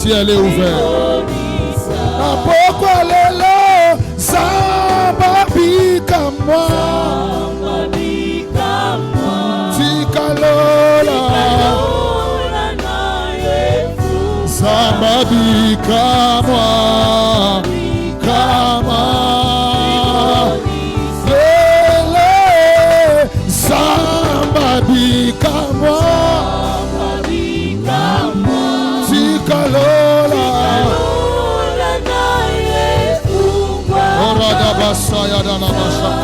ciel est ouvert. Pourquoi lelo Zambabika moi Tikalola Zambabika moi Kama Lele Zambabika moi Tikalola Basaya dana basaka.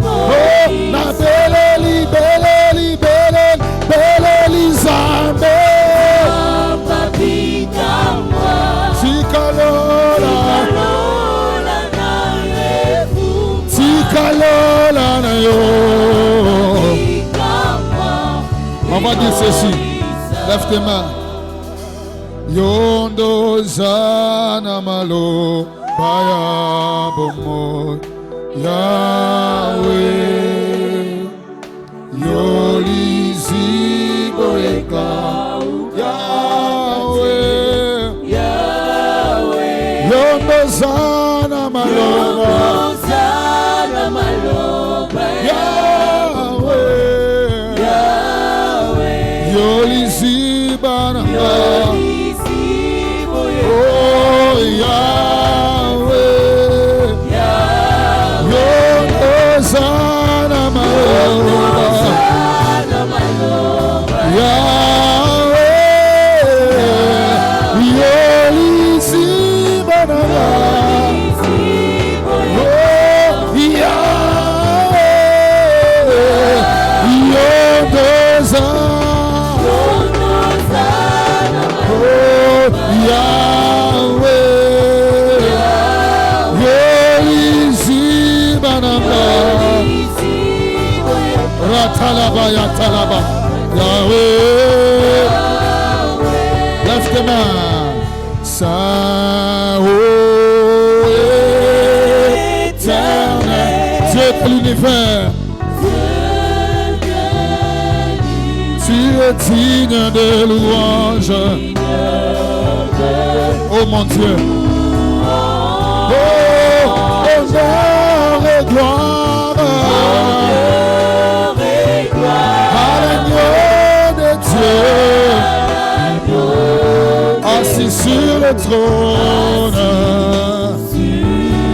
Oh, na beleli beleli beleli beleli zambe. Tikalola tikalola na yo. On va dire ceci. Lève tes mains. Yondo zana malo baya bomo Yahweh Yolizi boeka Yahweh Yondo zana malo Yahweh Yolizi bana Talaba ya talaba Yahweh lève tes mains Saint-Haut éternel Dieu de l'univers tu es digne de louange oh mon Dieu oh honneur et gloire assis sur le trône.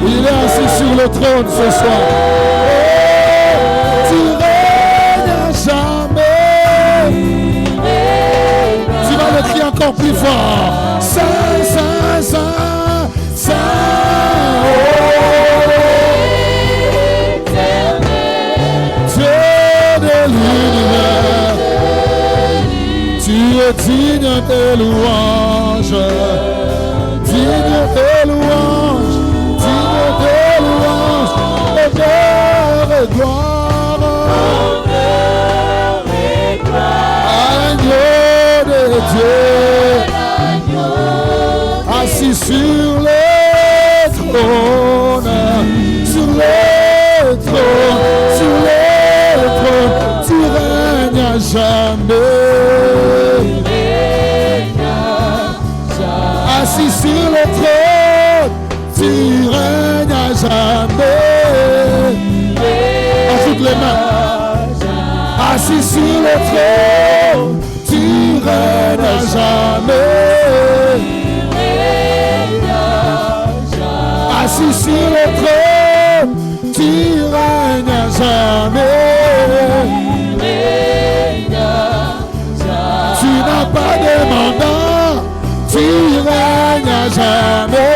Il est assis sur le trône ce soir. Tu règnes à jamais. Tu vas le crier encore plus fort. Saint, Saint, Saint, Saint. Dieu de l'univers. Tu es digne de louange, digne de louange, digne de louange, honneur et gloire, agneau de Dieu, assis sur le trône, sur le trône, sur le trône, tu règnes à jamais. Assis sur le trône, tu règnes à jamais. Ajoute les mains. Assis sur le trône, tu règnes à jamais. Assis sur le trône, tu règnes à jamais. Tu n'as pas de mandat. Tu règnes à jamais.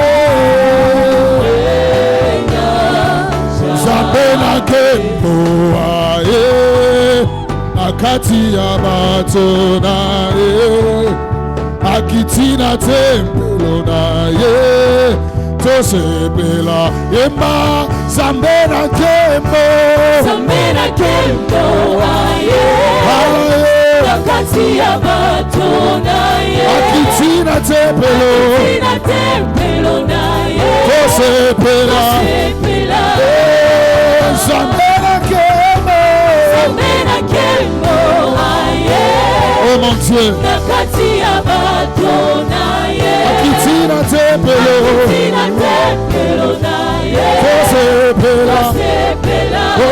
Zabela kembo aye, akati ya batona ye, akitina tempelo na ye, tosepela yemba. Zambela kembo aye, akati ya batona ye. Akitina tempelo na ye, tosepela Zambela kembo aye, oh mon Dieu. Akitina tepelo. Kosepela. Oh,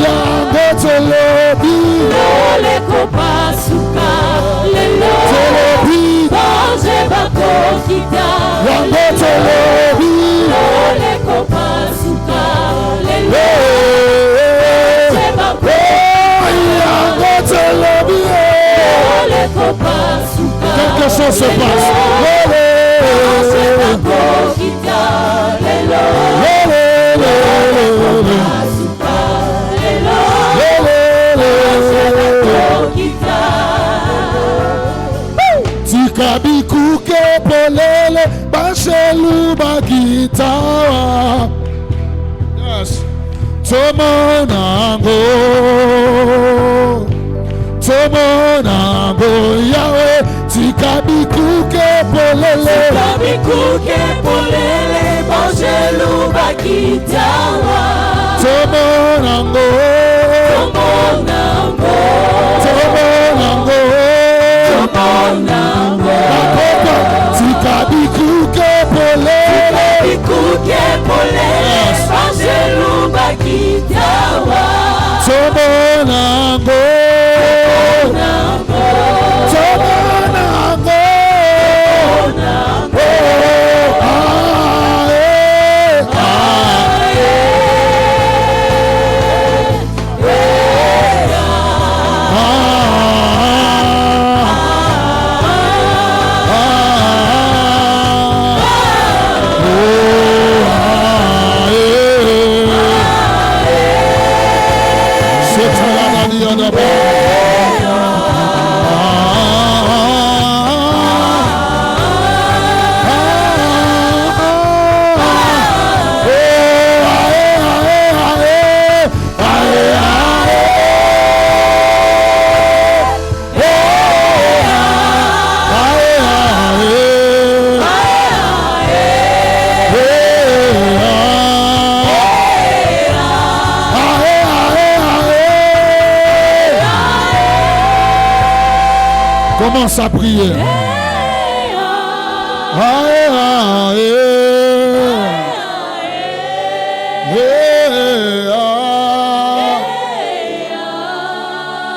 yango telobi. Telobi. Yango telobi. Quelque chose se passe. Tikabiku kepolele bashelu bagitawa. Yes. Tomonango. Tomonango Yahweh, tikabiku kepolele. Tikabiku kepolele, bashelu bagitawa. Tomonango. Tomonango. Tomonango. Tomonango. Bakoko, tikabiku kepolele. Tikabiku kepolele, bashelu bagitawa. Tomonango. Commence à prier.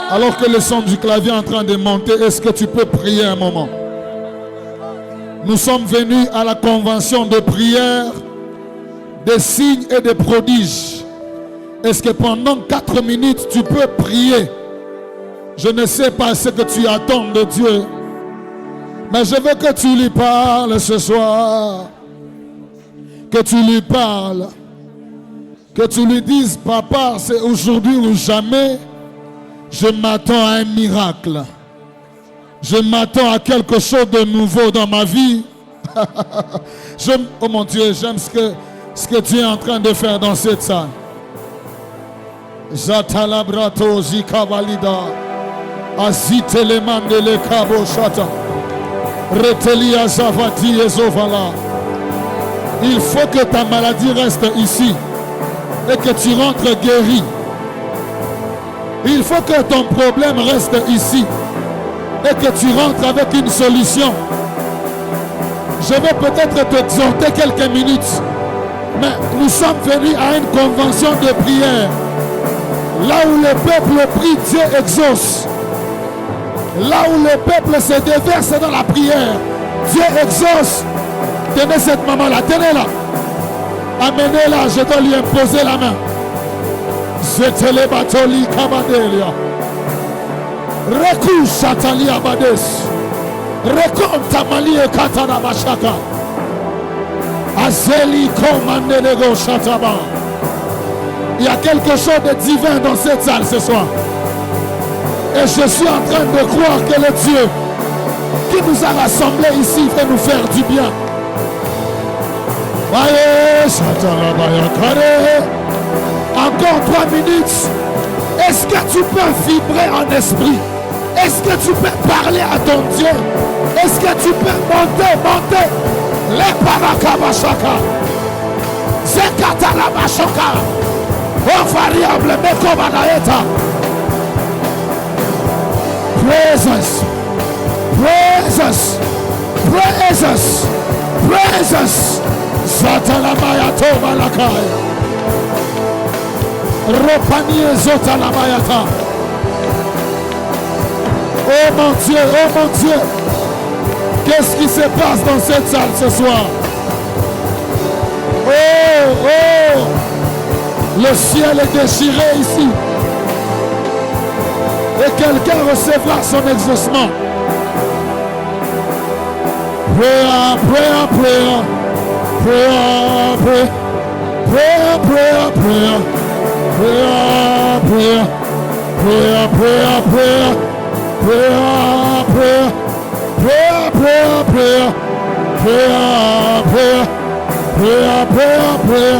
Alors que le son du clavier est en train de monter, est-ce que tu peux prier un moment? Nous sommes venus à la convention de prière des signes et des prodiges. Est-ce que pendant 4 minutes tu peux prier? Je ne sais pas ce que tu attends de Dieu, mais je veux que tu lui parles ce soir. Que tu lui parles. Que tu lui dises, papa, c'est aujourd'hui ou jamais. Je m'attends à un miracle. Je m'attends à quelque chose de nouveau dans ma vie. Oh mon Dieu, j'aime ce que tu es en train de faire dans cette salle. Jatalabrato zikavalida. Aziteleman de le cabo chata. Retelia zavati ezovala. Il faut que ta maladie reste ici et que tu rentres guéri. Il faut que ton problème reste ici et que tu rentres avec une solution. Je vais peut-être t'exhorter quelques minutes, mais nous sommes venus à une convention de prière. Là où le peuple prie, Dieu exauce. Là où le peuple se déverse dans la prière, Dieu exauce. Tenez cette maman-là, tenez-la. Amenez-la, je dois lui imposer la main. Zetele batoli kabadelia. Reku shatali abades. Rekonta mali katana bashaka. Azeli komande nego shataba. Il y a quelque chose de divin dans cette salle ce soir. Et je suis en train de croire que le Dieu qui nous a rassemblés ici va nous faire du bien. Encore 3 minutes. Est-ce que tu peux vibrer en esprit? Est-ce que tu peux parler à ton Dieu? Est-ce que tu peux monter? Les parakabashaka. Zekatalabashaka. Oh variable, Mekobanaeta. Presence. Presence. Presence. Presence. Zatalamaya Tobalakaya. Ropanie Zotalamayata. Oh mon Dieu, oh mon Dieu. Qu'est-ce qui se passe dans cette salle ce soir? Oh, oh. Le ciel est déchiré ici. Et quelqu'un recevra son exaucement. Prayer, prayer, prayer. Prayer, prayer. Prayer, prayer, prayer. Prayer, prayer. Prayer, prayer, prayer. Prayer, prayer. Prayer, prayer, prayer. Prayer, prayer. Prayer, prayer, prayer.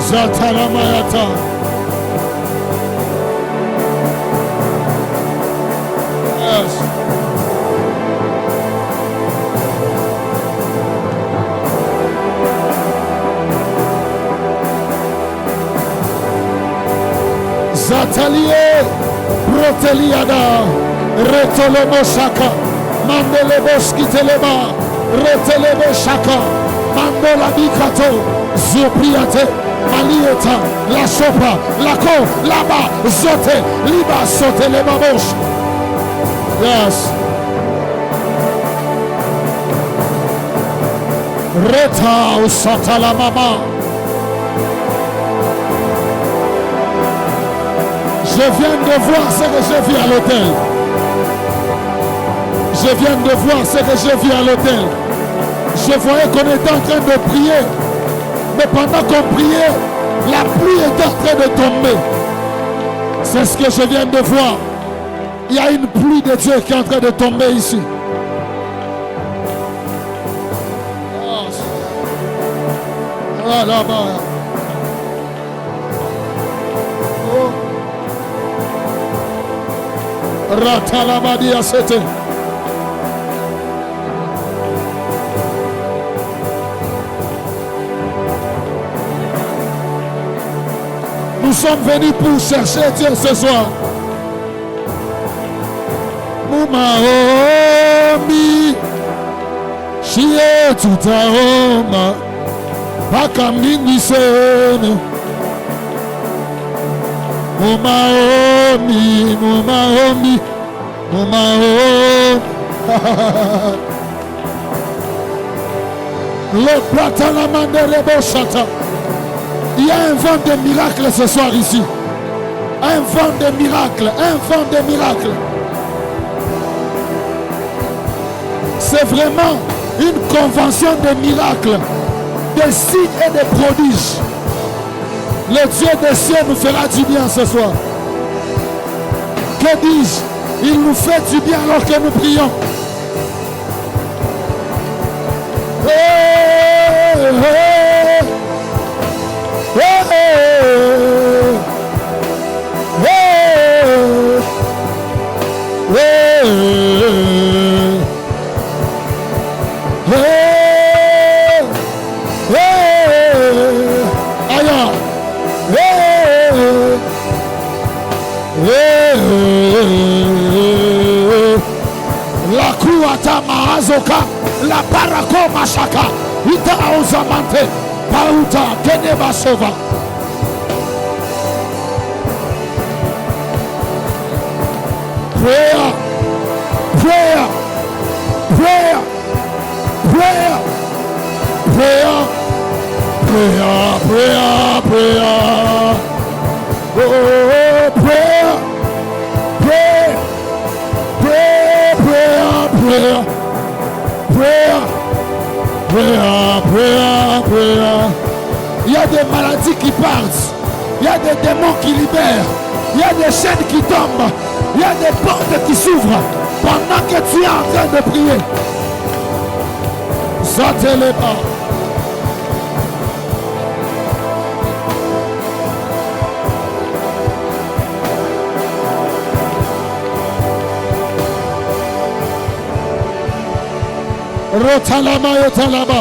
Zataramayata. Yes. Zatalier, Roteliada, Retolemo Shaka, Mandelebo Skiteleba, Retelebo Shaka, Mandola Bikato, Zupriate, Malieta, La Sopra, Lako, Laba, Zote, Liba, Sote, Lebabosh. Yes. Reta, Usata la Mama. Je viens de voir ce que j'ai vu à l'hôtel. Je viens de voir ce que j'ai vu à l'hôtel. Je voyais qu'on était en train de prier. Mais pendant qu'on priait, la pluie était en train de tomber. C'est ce que je viens de voir. Il y a une pluie de Dieu qui est en train de tomber ici. Ah, là-bas. Oh. Ratalabadia c'était. Nous sommes venus pour chercher Dieu ce soir. Mumaomi, Shie tutaoma, Bakamingi sene. Mumaomi, Mumaomi, Mumaomi. Le platalamande rebo chata. Il y a un vent de miracles ce soir ici. Un vent de miracles, un vent de miracles. C'est vraiment une convention de miracles, de signes et de prodiges. Le Dieu des cieux nous fera du bien ce soir. Que dis-je? Il nous fait du bien alors que nous prions. Hey, hey, hey, hey, hey, hey, ailleurs. La kuata maazoka, la barako mashaka, ita auzamante, pauta keneba sova. Prayer, prayer, prayer, prayer, prayer, prayer, prayer, prayer. Oh, prayer, prayer, prayer, prayer, prayer, prayer, prayer, prayer, prayer. Il y a des maladies qui partent, il y a des démons qui libèrent, il y a des chaînes qui tombent, il y a des portes qui s'ouvrent pendant que tu es en train de prier. Zateleba. Rotalama yotalaba.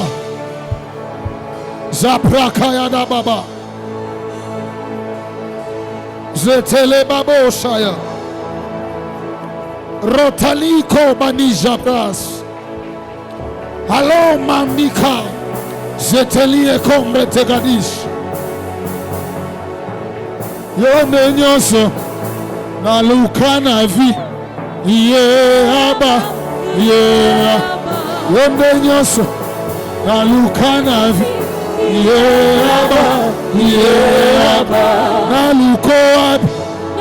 Zaprakayada baba. Zetelebabo shaya. Rotaliko Banijabras. Allo Mamika. Zetelie Kombre Tegadish. Yonde nyonso. Na lukana vi. Aba. Yonde nyonso. Na lukana vi. Aba. Na lukoab.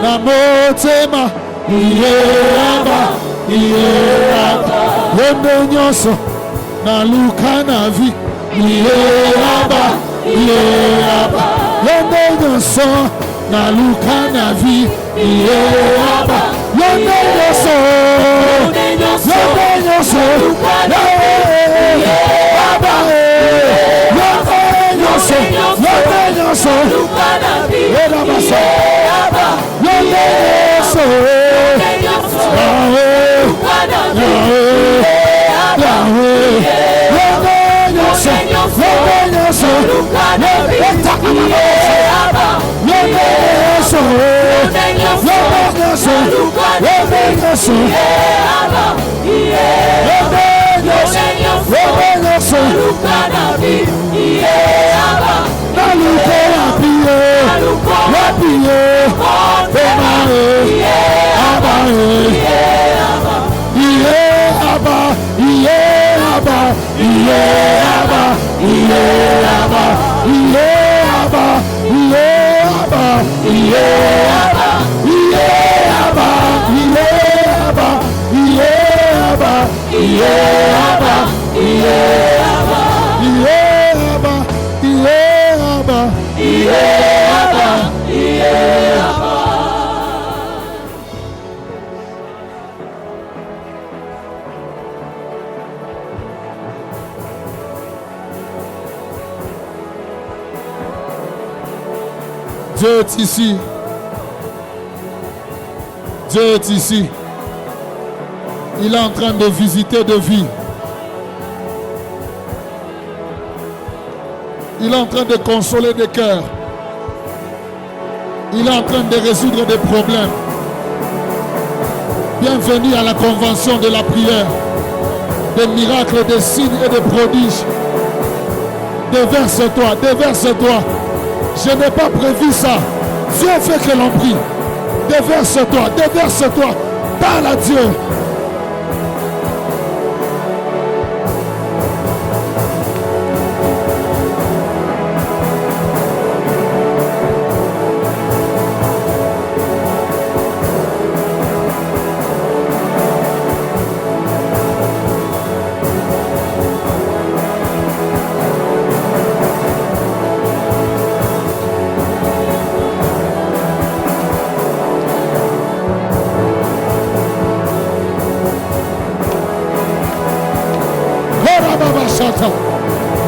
Na motema. Aba. Yonde nyonso. Na lukana vi. Aba. Yonde nyonso. Na lukana vi. Aba. Yonde nyonso. Yonde nyonso. Aba. Yonde nyonso. Yonde nyonso. Yonde nyonso. Dieu est ici. Dieu est ici. Il est en train de visiter de vie. Il est en train de consoler des cœurs. Il est en train de résoudre des problèmes. Bienvenue à la convention de la prière. Des miracles, des signes et des prodiges. Déverse-toi, déverse-toi. Je n'ai pas prévu ça. Dieu fait que l'on prie. Déverse-toi, déverse-toi. Parle à Dieu.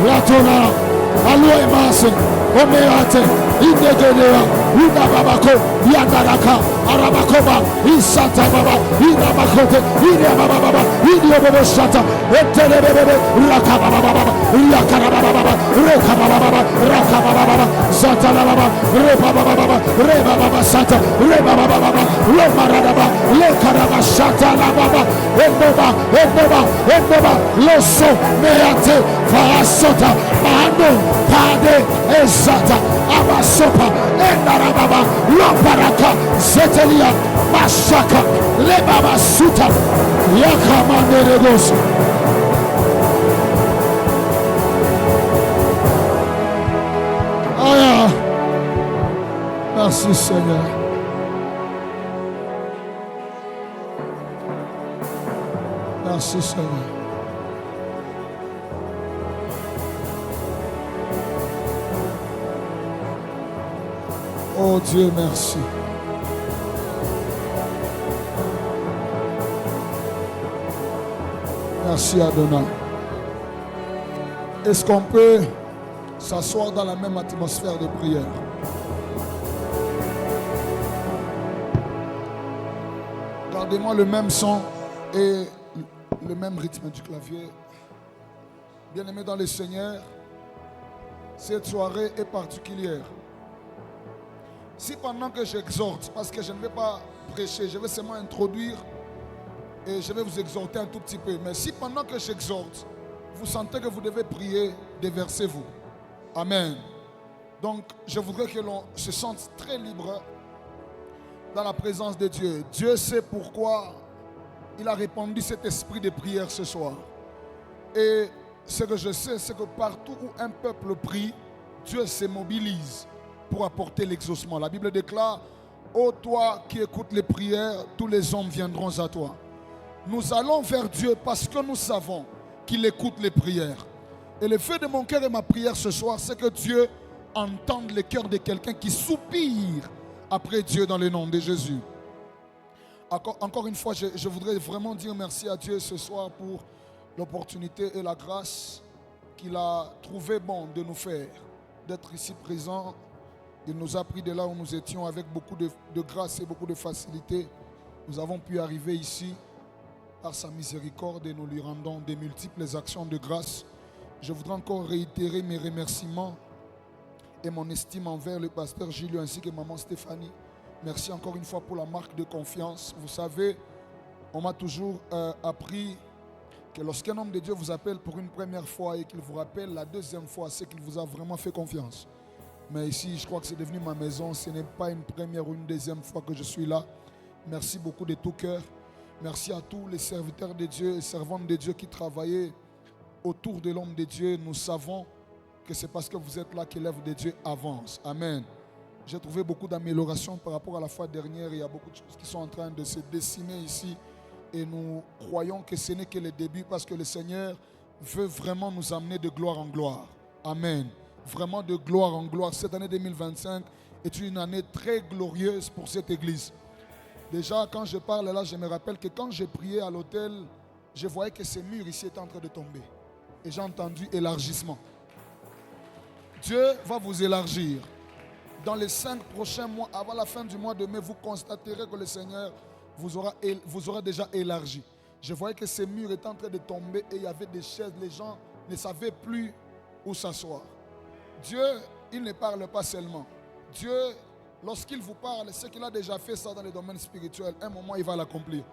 Latona, Aloe Mason, Omeate, Indegedea, Uda Babako, Yandaraka, Arabakoba, Isata Baba, Ida Bakote, Ida Baba, Ida Baba Shata, Etelebebe, Rakababa, Yakarababa, Rekababa, Rakababa, Satalababa, Rebaba, Rebaba Sata, Rebaba, Lomaradaba, Lekaraba Shata Lababa, Enoba, Loso, Meate, Farasota, Mando, Pade, Ezata, Abasopa, Endarababa, Loparaka, Zetelia, Mashaka, Lebaba Suta, Yakamande Regos. Aya. Merci Seigneur. Merci Seigneur. Oh Dieu, merci. Merci Adonai. Est-ce qu'on peut s'asseoir dans la même atmosphère de prière? Gardez-moi le même son et le même rythme du clavier. Bien-aimés dans le Seigneur, cette soirée est particulière. Si pendant que j'exhorte, parce que je ne vais pas prêcher, je vais seulement introduire Et je vais vous exhorter un tout petit peu. Mais si pendant que j'exhorte, vous sentez que vous devez prier, déversez-vous. Amen. Donc, je voudrais que l'on se sente très libre dans la présence de Dieu. Dieu sait pourquoi il a répandu cet esprit de prière ce soir. Et ce que je sais, c'est que partout où un peuple prie, Dieu se mobilise pour apporter l'exaucement. La Bible déclare: ô toi qui écoutes les prières, tous les hommes viendront à toi. Nous allons vers Dieu parce que nous savons qu'il écoute les prières. Et le feu de mon cœur et ma prière ce soir, c'est que Dieu entende le cœur de quelqu'un qui soupire après Dieu dans le nom de Jésus. Encore une fois, je voudrais vraiment dire merci à Dieu ce soir pour l'opportunité et la grâce qu'il a trouvé bon de nous faire, d'être ici présent. Il nous a pris de là où nous étions avec beaucoup de grâce et beaucoup de facilité. Nous avons pu arriver ici par sa miséricorde et nous lui rendons de multiples actions de grâce. Je voudrais encore réitérer mes remerciements et mon estime envers le pasteur Gilles ainsi que maman Stéphanie. Merci encore une fois pour la marque de confiance. Vous savez, on m'a toujours appris que lorsqu'un homme de Dieu vous appelle pour une première fois et qu'il vous rappelle la deuxième fois, c'est qu'il vous a vraiment fait confiance. Mais ici, je crois que c'est devenu ma maison. Ce n'est pas une première ou une deuxième fois que je suis là. Merci beaucoup de tout cœur. Merci à tous les serviteurs de Dieu et servantes de Dieu qui travaillaient autour de l'homme de Dieu. Nous savons que c'est parce que vous êtes là que l'œuvre de Dieu avance. Amen. J'ai trouvé beaucoup d'améliorations par rapport à la fois dernière. Il y a beaucoup de choses qui sont en train de se dessiner ici. Et nous croyons que ce n'est que le début parce que le Seigneur veut vraiment nous amener de gloire en gloire. Amen. Vraiment de gloire en gloire. Cette année 2025 est une année très glorieuse pour cette église. Déjà, quand je parle là, je me rappelle que quand j'ai prié à l'hôtel, je voyais que ces murs ici étaient en train de tomber. Et j'ai entendu élargissement. Dieu va vous élargir. Dans les 5 prochains mois, avant la fin du mois de mai, vous constaterez que le Seigneur vous aura déjà élargi. Je voyais que ces murs étaient en train de tomber et il y avait des chaises. Les gens ne savaient plus où s'asseoir. Dieu, il ne parle pas seulement. Dieu, lorsqu'il vous parle, c'est qu'il a déjà fait ça dans les domaines spirituels. Un moment, il va l'accomplir.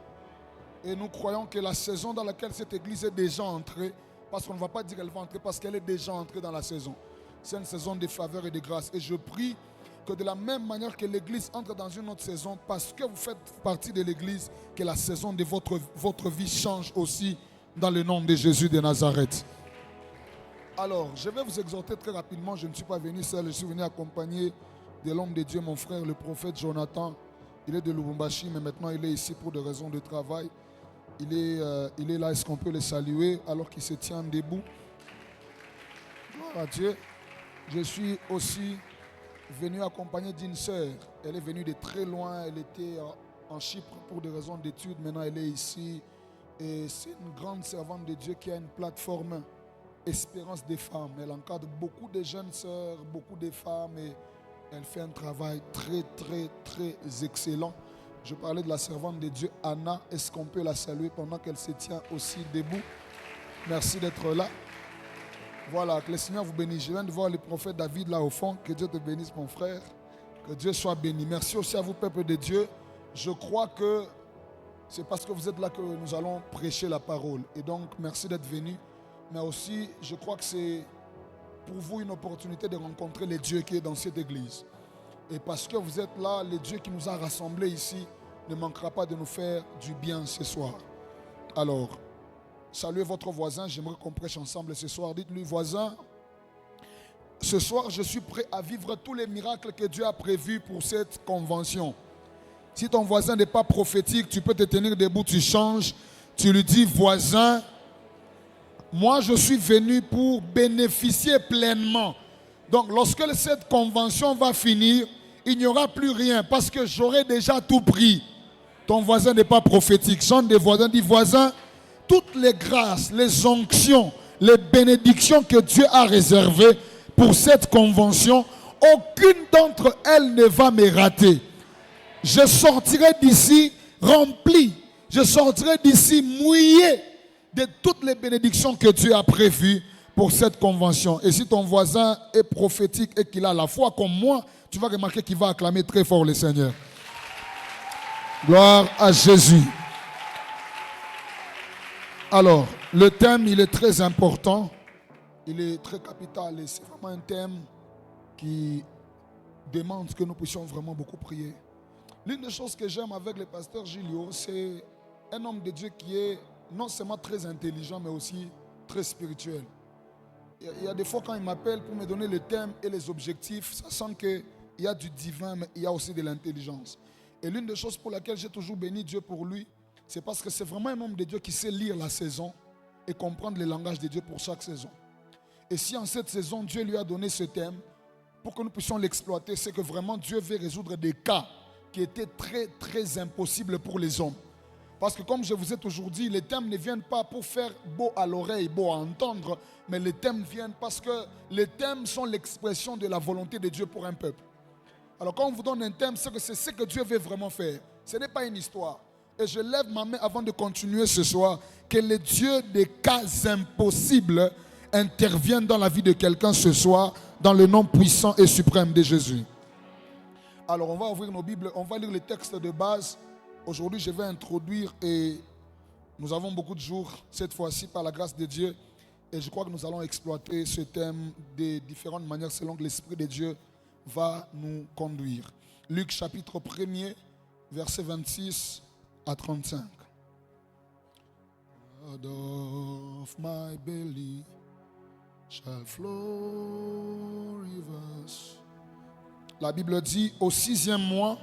Et nous croyons que la saison dans laquelle cette église est déjà entrée, parce qu'on ne va pas dire qu'elle va entrer, parce qu'elle est déjà entrée dans la saison. C'est une saison de faveur et de grâce. Et je prie que de la même manière que l'église entre dans une autre saison, parce que vous faites partie de l'église, que la saison de votre vie change aussi dans le nom de Jésus de Nazareth. Alors, je vais vous exhorter très rapidement. Je ne suis pas venu seul, je suis venu accompagné de l'homme de Dieu, mon frère, le prophète Jonathan. Il est de Lubumbashi, mais maintenant il est ici pour des raisons de travail. Il est là, est-ce qu'on peut le saluer alors qu'il se tient debout? Gloire à Dieu. Je suis aussi venu accompagné d'une sœur. Elle est venue de très loin. Elle était en Chypre pour des raisons d'études. Maintenant, elle est ici. Et c'est une grande servante de Dieu qui a une plateforme Espérance des femmes. Elle encadre beaucoup de jeunes sœurs, beaucoup de femmes. Et elle fait un travail très, très, très excellent. Je parlais de la servante de Dieu, Anna. Est-ce qu'on peut la saluer pendant qu'elle se tient aussi debout? Merci d'être là. Voilà, que le Seigneur vous bénisse. Je viens de voir le prophète David là au fond. Que Dieu te bénisse, mon frère. Que Dieu soit béni. Merci aussi à vous, peuple de Dieu. Je crois que c'est parce que vous êtes là que nous allons prêcher la parole. Et donc, merci d'être venu. Mais aussi, je crois que c'est pour vous une opportunité de rencontrer le Dieu qui est dans cette église. Et parce que vous êtes là, le Dieu qui nous a rassemblés ici ne manquera pas de nous faire du bien ce soir. Alors, saluez votre voisin, j'aimerais qu'on prêche ensemble ce soir. Dites-lui, voisin, ce soir je suis prêt à vivre tous les miracles que Dieu a prévus pour cette convention. Si ton voisin n'est pas prophétique, tu peux te tenir debout, tu changes, tu lui dis, voisin, moi je suis venu pour bénéficier pleinement. Donc lorsque cette convention va finir, il n'y aura plus rien parce que j'aurai déjà tout pris. Ton voisin n'est pas prophétique. Chante des voisins, dit voisin, toutes les grâces, les onctions, les bénédictions que Dieu a réservées pour cette convention, aucune d'entre elles ne va me rater. Je sortirai d'ici rempli, je sortirai d'ici mouillé de toutes les bénédictions que Dieu a prévues pour cette convention. Et si ton voisin est prophétique et qu'il a la foi comme moi, tu vas remarquer qu'il va acclamer très fort le Seigneur. Gloire à Jésus. Alors, le thème, il est très important. Il est très capital et c'est vraiment un thème qui demande que nous puissions vraiment beaucoup prier. L'une des choses que j'aime avec le pasteur Gilio, c'est un homme de Dieu qui est non seulement très intelligent, mais aussi très spirituel. Il y a des fois quand il m'appelle pour me donner le thème et les objectifs, ça sent qu'il y a du divin, mais il y a aussi de l'intelligence. Et l'une des choses pour laquelle j'ai toujours béni Dieu pour lui, c'est parce que c'est vraiment un homme de Dieu qui sait lire la saison et comprendre le langage de Dieu pour chaque saison. Et si en cette saison, Dieu lui a donné ce thème, pour que nous puissions l'exploiter, c'est que vraiment Dieu veut résoudre des cas qui étaient très, très impossibles pour les hommes. Parce que comme je vous ai toujours dit, les thèmes ne viennent pas pour faire beau à l'oreille, beau à entendre, mais les thèmes viennent parce que les thèmes sont l'expression de la volonté de Dieu pour un peuple. Alors quand on vous donne un thème, c'est que c'est ce que Dieu veut vraiment faire. Ce n'est pas une histoire. Et je lève ma main avant de continuer ce soir, que le Dieu des cas impossibles intervienne dans la vie de quelqu'un ce soir, dans le nom puissant et suprême de Jésus. Alors on va ouvrir nos Bibles, on va lire les textes de base. Aujourd'hui je vais introduire et nous avons beaucoup de jours cette fois-ci par la grâce de Dieu. Et je crois que nous allons exploiter ce thème de différentes manières selon que l'Esprit de Dieu va nous conduire. Luc chapitre 1er, verset 26 à 35. Out of my belly shall flow rivers. La Bible dit, au 6e mois,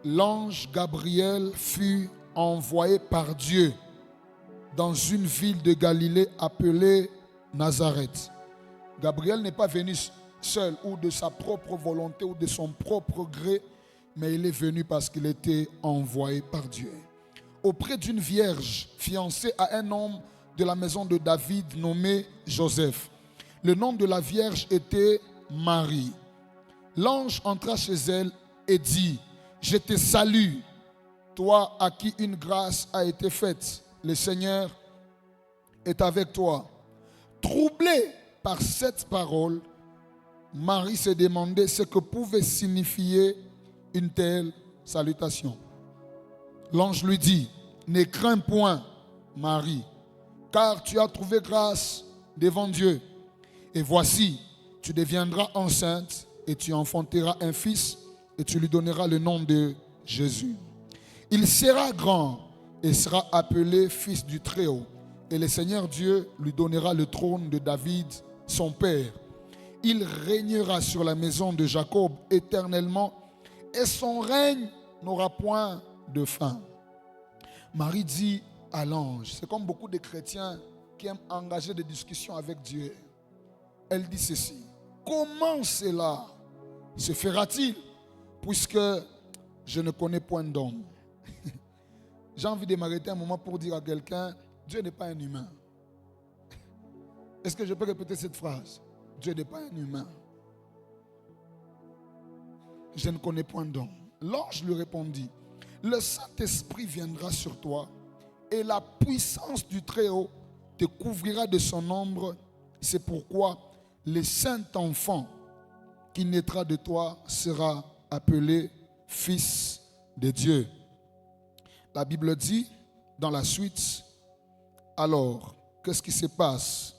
l'ange Gabriel fut envoyé par Dieu dans une ville de Galilée appelée Nazareth. Gabriel n'est pas venu seul ou de sa propre volonté ou de son propre gré, mais il est venu parce qu'il était envoyé par Dieu. Auprès d'une vierge fiancée à un homme de la maison de David nommé Joseph. Le nom de la vierge était Marie. L'ange entra chez elle et dit, je te salue, toi à qui une grâce a été faite. Le Seigneur est avec toi. Troublée par cette parole, Marie se demandait ce que pouvait signifier une telle salutation. L'ange lui dit, ne crains point, Marie, car tu as trouvé grâce devant Dieu. Et voici, tu deviendras enceinte et tu enfanteras un fils et tu lui donneras le nom de Jésus. Il sera grand et sera appelé fils du Très-Haut. Et le Seigneur Dieu lui donnera le trône de David, son père. Il régnera sur la maison de Jacob éternellement et son règne n'aura point de fin. Marie dit à l'ange, c'est comme beaucoup de chrétiens qui aiment engager des discussions avec Dieu. Elle dit ceci, comment cela se fera-t-il puisque je ne connais point d'homme? J'ai envie de m'arrêter un moment pour dire à quelqu'un, Dieu n'est pas un humain. Est-ce que je peux répéter cette phrase? Dieu n'est pas un humain. Je ne connais point d'homme. L'ange lui répondit, le Saint-Esprit viendra sur toi et la puissance du Très-Haut te couvrira de son ombre. C'est pourquoi le Saint-Enfant qui naîtra de toi sera appelé Fils de Dieu. La Bible dit dans la suite, alors, qu'est-ce qui se passe?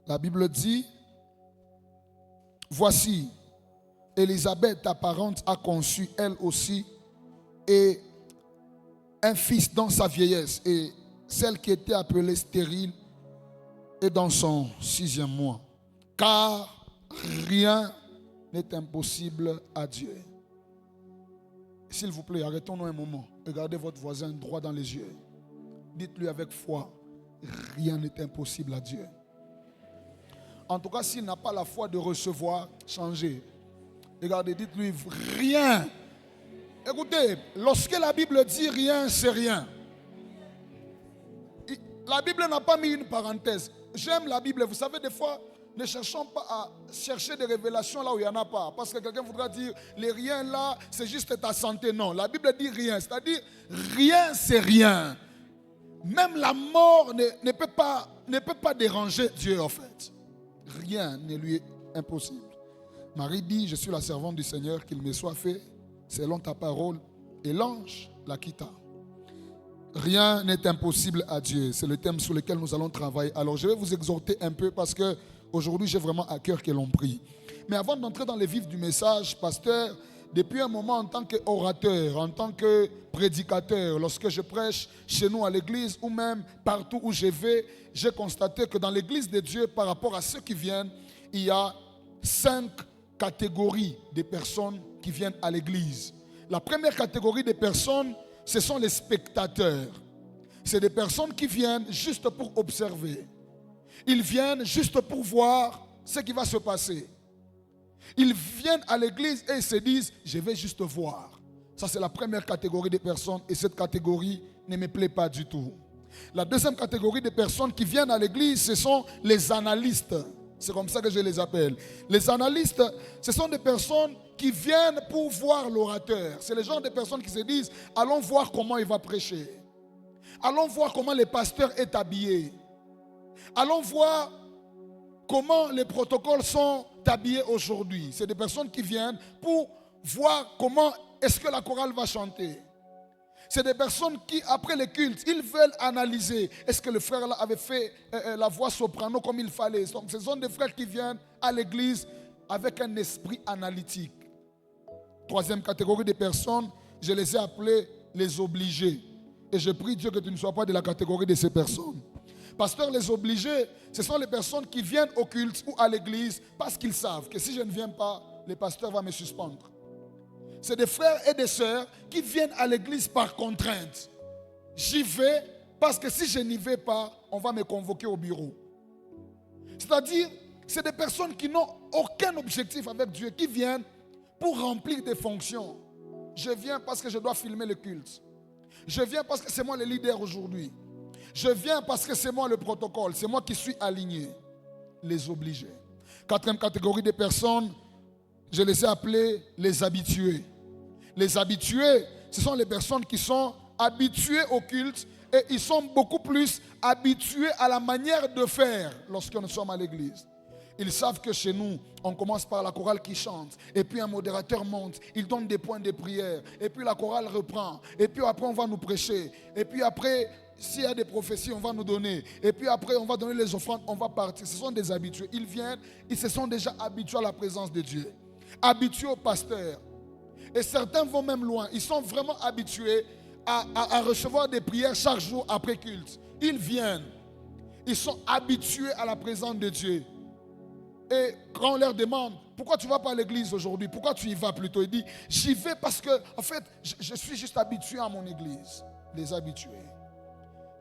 La Bible dit, voici, Élisabeth, ta parente, a conçu elle aussi, et un fils dans sa vieillesse, et celle qui était appelée stérile est dans son 6e mois. Car rien n'est impossible à Dieu. S'il vous plaît, arrêtons-nous un moment. Regardez votre voisin droit dans les yeux. Dites-lui avec foi, rien n'est impossible à Dieu. En tout cas, s'il n'a pas la foi de recevoir, changez. Regardez, dites-lui, rien. Écoutez, lorsque la Bible dit rien, c'est rien. La Bible n'a pas mis une parenthèse. J'aime la Bible. Vous savez, des fois, ne cherchons pas à chercher des révélations là où il n'y en a pas. Parce que quelqu'un voudra dire, les rien là, c'est juste ta santé. Non, la Bible dit rien. C'est-à-dire, rien, c'est rien. Même la mort ne peut pas déranger Dieu, en fait. Rien ne lui est impossible. Marie dit, je suis la servante du Seigneur, qu'il me soit fait selon ta parole. Et l'ange la quitta. Rien n'est impossible à Dieu. C'est le thème sur lequel nous allons travailler. Alors je vais vous exhorter un peu parce que aujourd'hui j'ai vraiment à cœur que l'on prie. Mais avant d'entrer dans les vifs du message, pasteur, depuis un moment en tant qu'orateur, en tant que prédicateur, lorsque je prêche chez nous à l'église ou même partout où je vais, j'ai constaté que dans l'église de Dieu, par rapport à ceux qui viennent, il y a 5 catégories de personnes qui viennent à l'église. La première catégorie de personnes, ce sont les spectateurs. C'est des personnes qui viennent juste pour observer. Ils viennent juste pour voir ce qui va se passer. Ils viennent à l'église et ils se disent, je vais juste voir. Ça, c'est la première catégorie de personnes et cette catégorie ne me plaît pas du tout. La deuxième catégorie de personnes qui viennent à l'église, ce sont les analystes. C'est comme ça que je les appelle. Les analystes, ce sont des personnes qui viennent pour voir l'orateur. C'est les genre de personnes qui se disent, allons voir comment il va prêcher. Allons voir comment le pasteur est habillé. Allons voir comment les protocoles sont habillés aujourd'hui. C'est des personnes qui viennent pour voir comment est-ce que la chorale va chanter. C'est des personnes qui, après le culte, ils veulent analyser. Est-ce que le frère là avait fait la voix soprano comme il fallait? Donc, ce sont des frères qui viennent à l'église avec un esprit analytique. Troisième catégorie de personnes, je les ai appelées les obligés. Et je prie Dieu que tu ne sois pas de la catégorie de ces personnes. Pasteur, les obligés, ce sont les personnes qui viennent au culte ou à l'église parce qu'ils savent que si je ne viens pas, le pasteur va me suspendre. C'est des frères et des sœurs qui viennent à l'église par contrainte. J'y vais parce que si je n'y vais pas, on va me convoquer au bureau. C'est-à-dire, c'est des personnes qui n'ont aucun objectif avec Dieu, qui viennent pour remplir des fonctions. Je viens parce que je dois filmer le culte. Je viens parce que c'est moi le leader aujourd'hui. Je viens parce que c'est moi le protocole. C'est moi qui suis aligné. Les obligés. Quatrième catégorie de personnes, je les ai appelées les habitués. Les habitués, ce sont les personnes qui sont habituées au culte et ils sont beaucoup plus habitués à la manière de faire lorsque nous sommes à l'église. Ils savent que chez nous, on commence par la chorale qui chante. Et puis un modérateur monte, il donne des points de prière. Et puis la chorale reprend. Et puis après, on va nous prêcher. Et puis après, s'il y a des prophéties, on va nous donner. Et puis après, on va donner les offrandes, on va partir. Ce sont des habitués. Ils viennent, ils se sont déjà habitués à la présence de Dieu. Habitués au pasteur. Et certains vont même loin. Ils sont vraiment habitués à recevoir des prières chaque jour après culte. Ils viennent. Ils sont habitués à la présence de Dieu. Et quand on leur demande, pourquoi tu ne vas pas à l'église aujourd'hui? Pourquoi tu y vas plutôt? Il dit, j'y vais parce que, en fait, je suis juste habitué à mon église. Les habitués.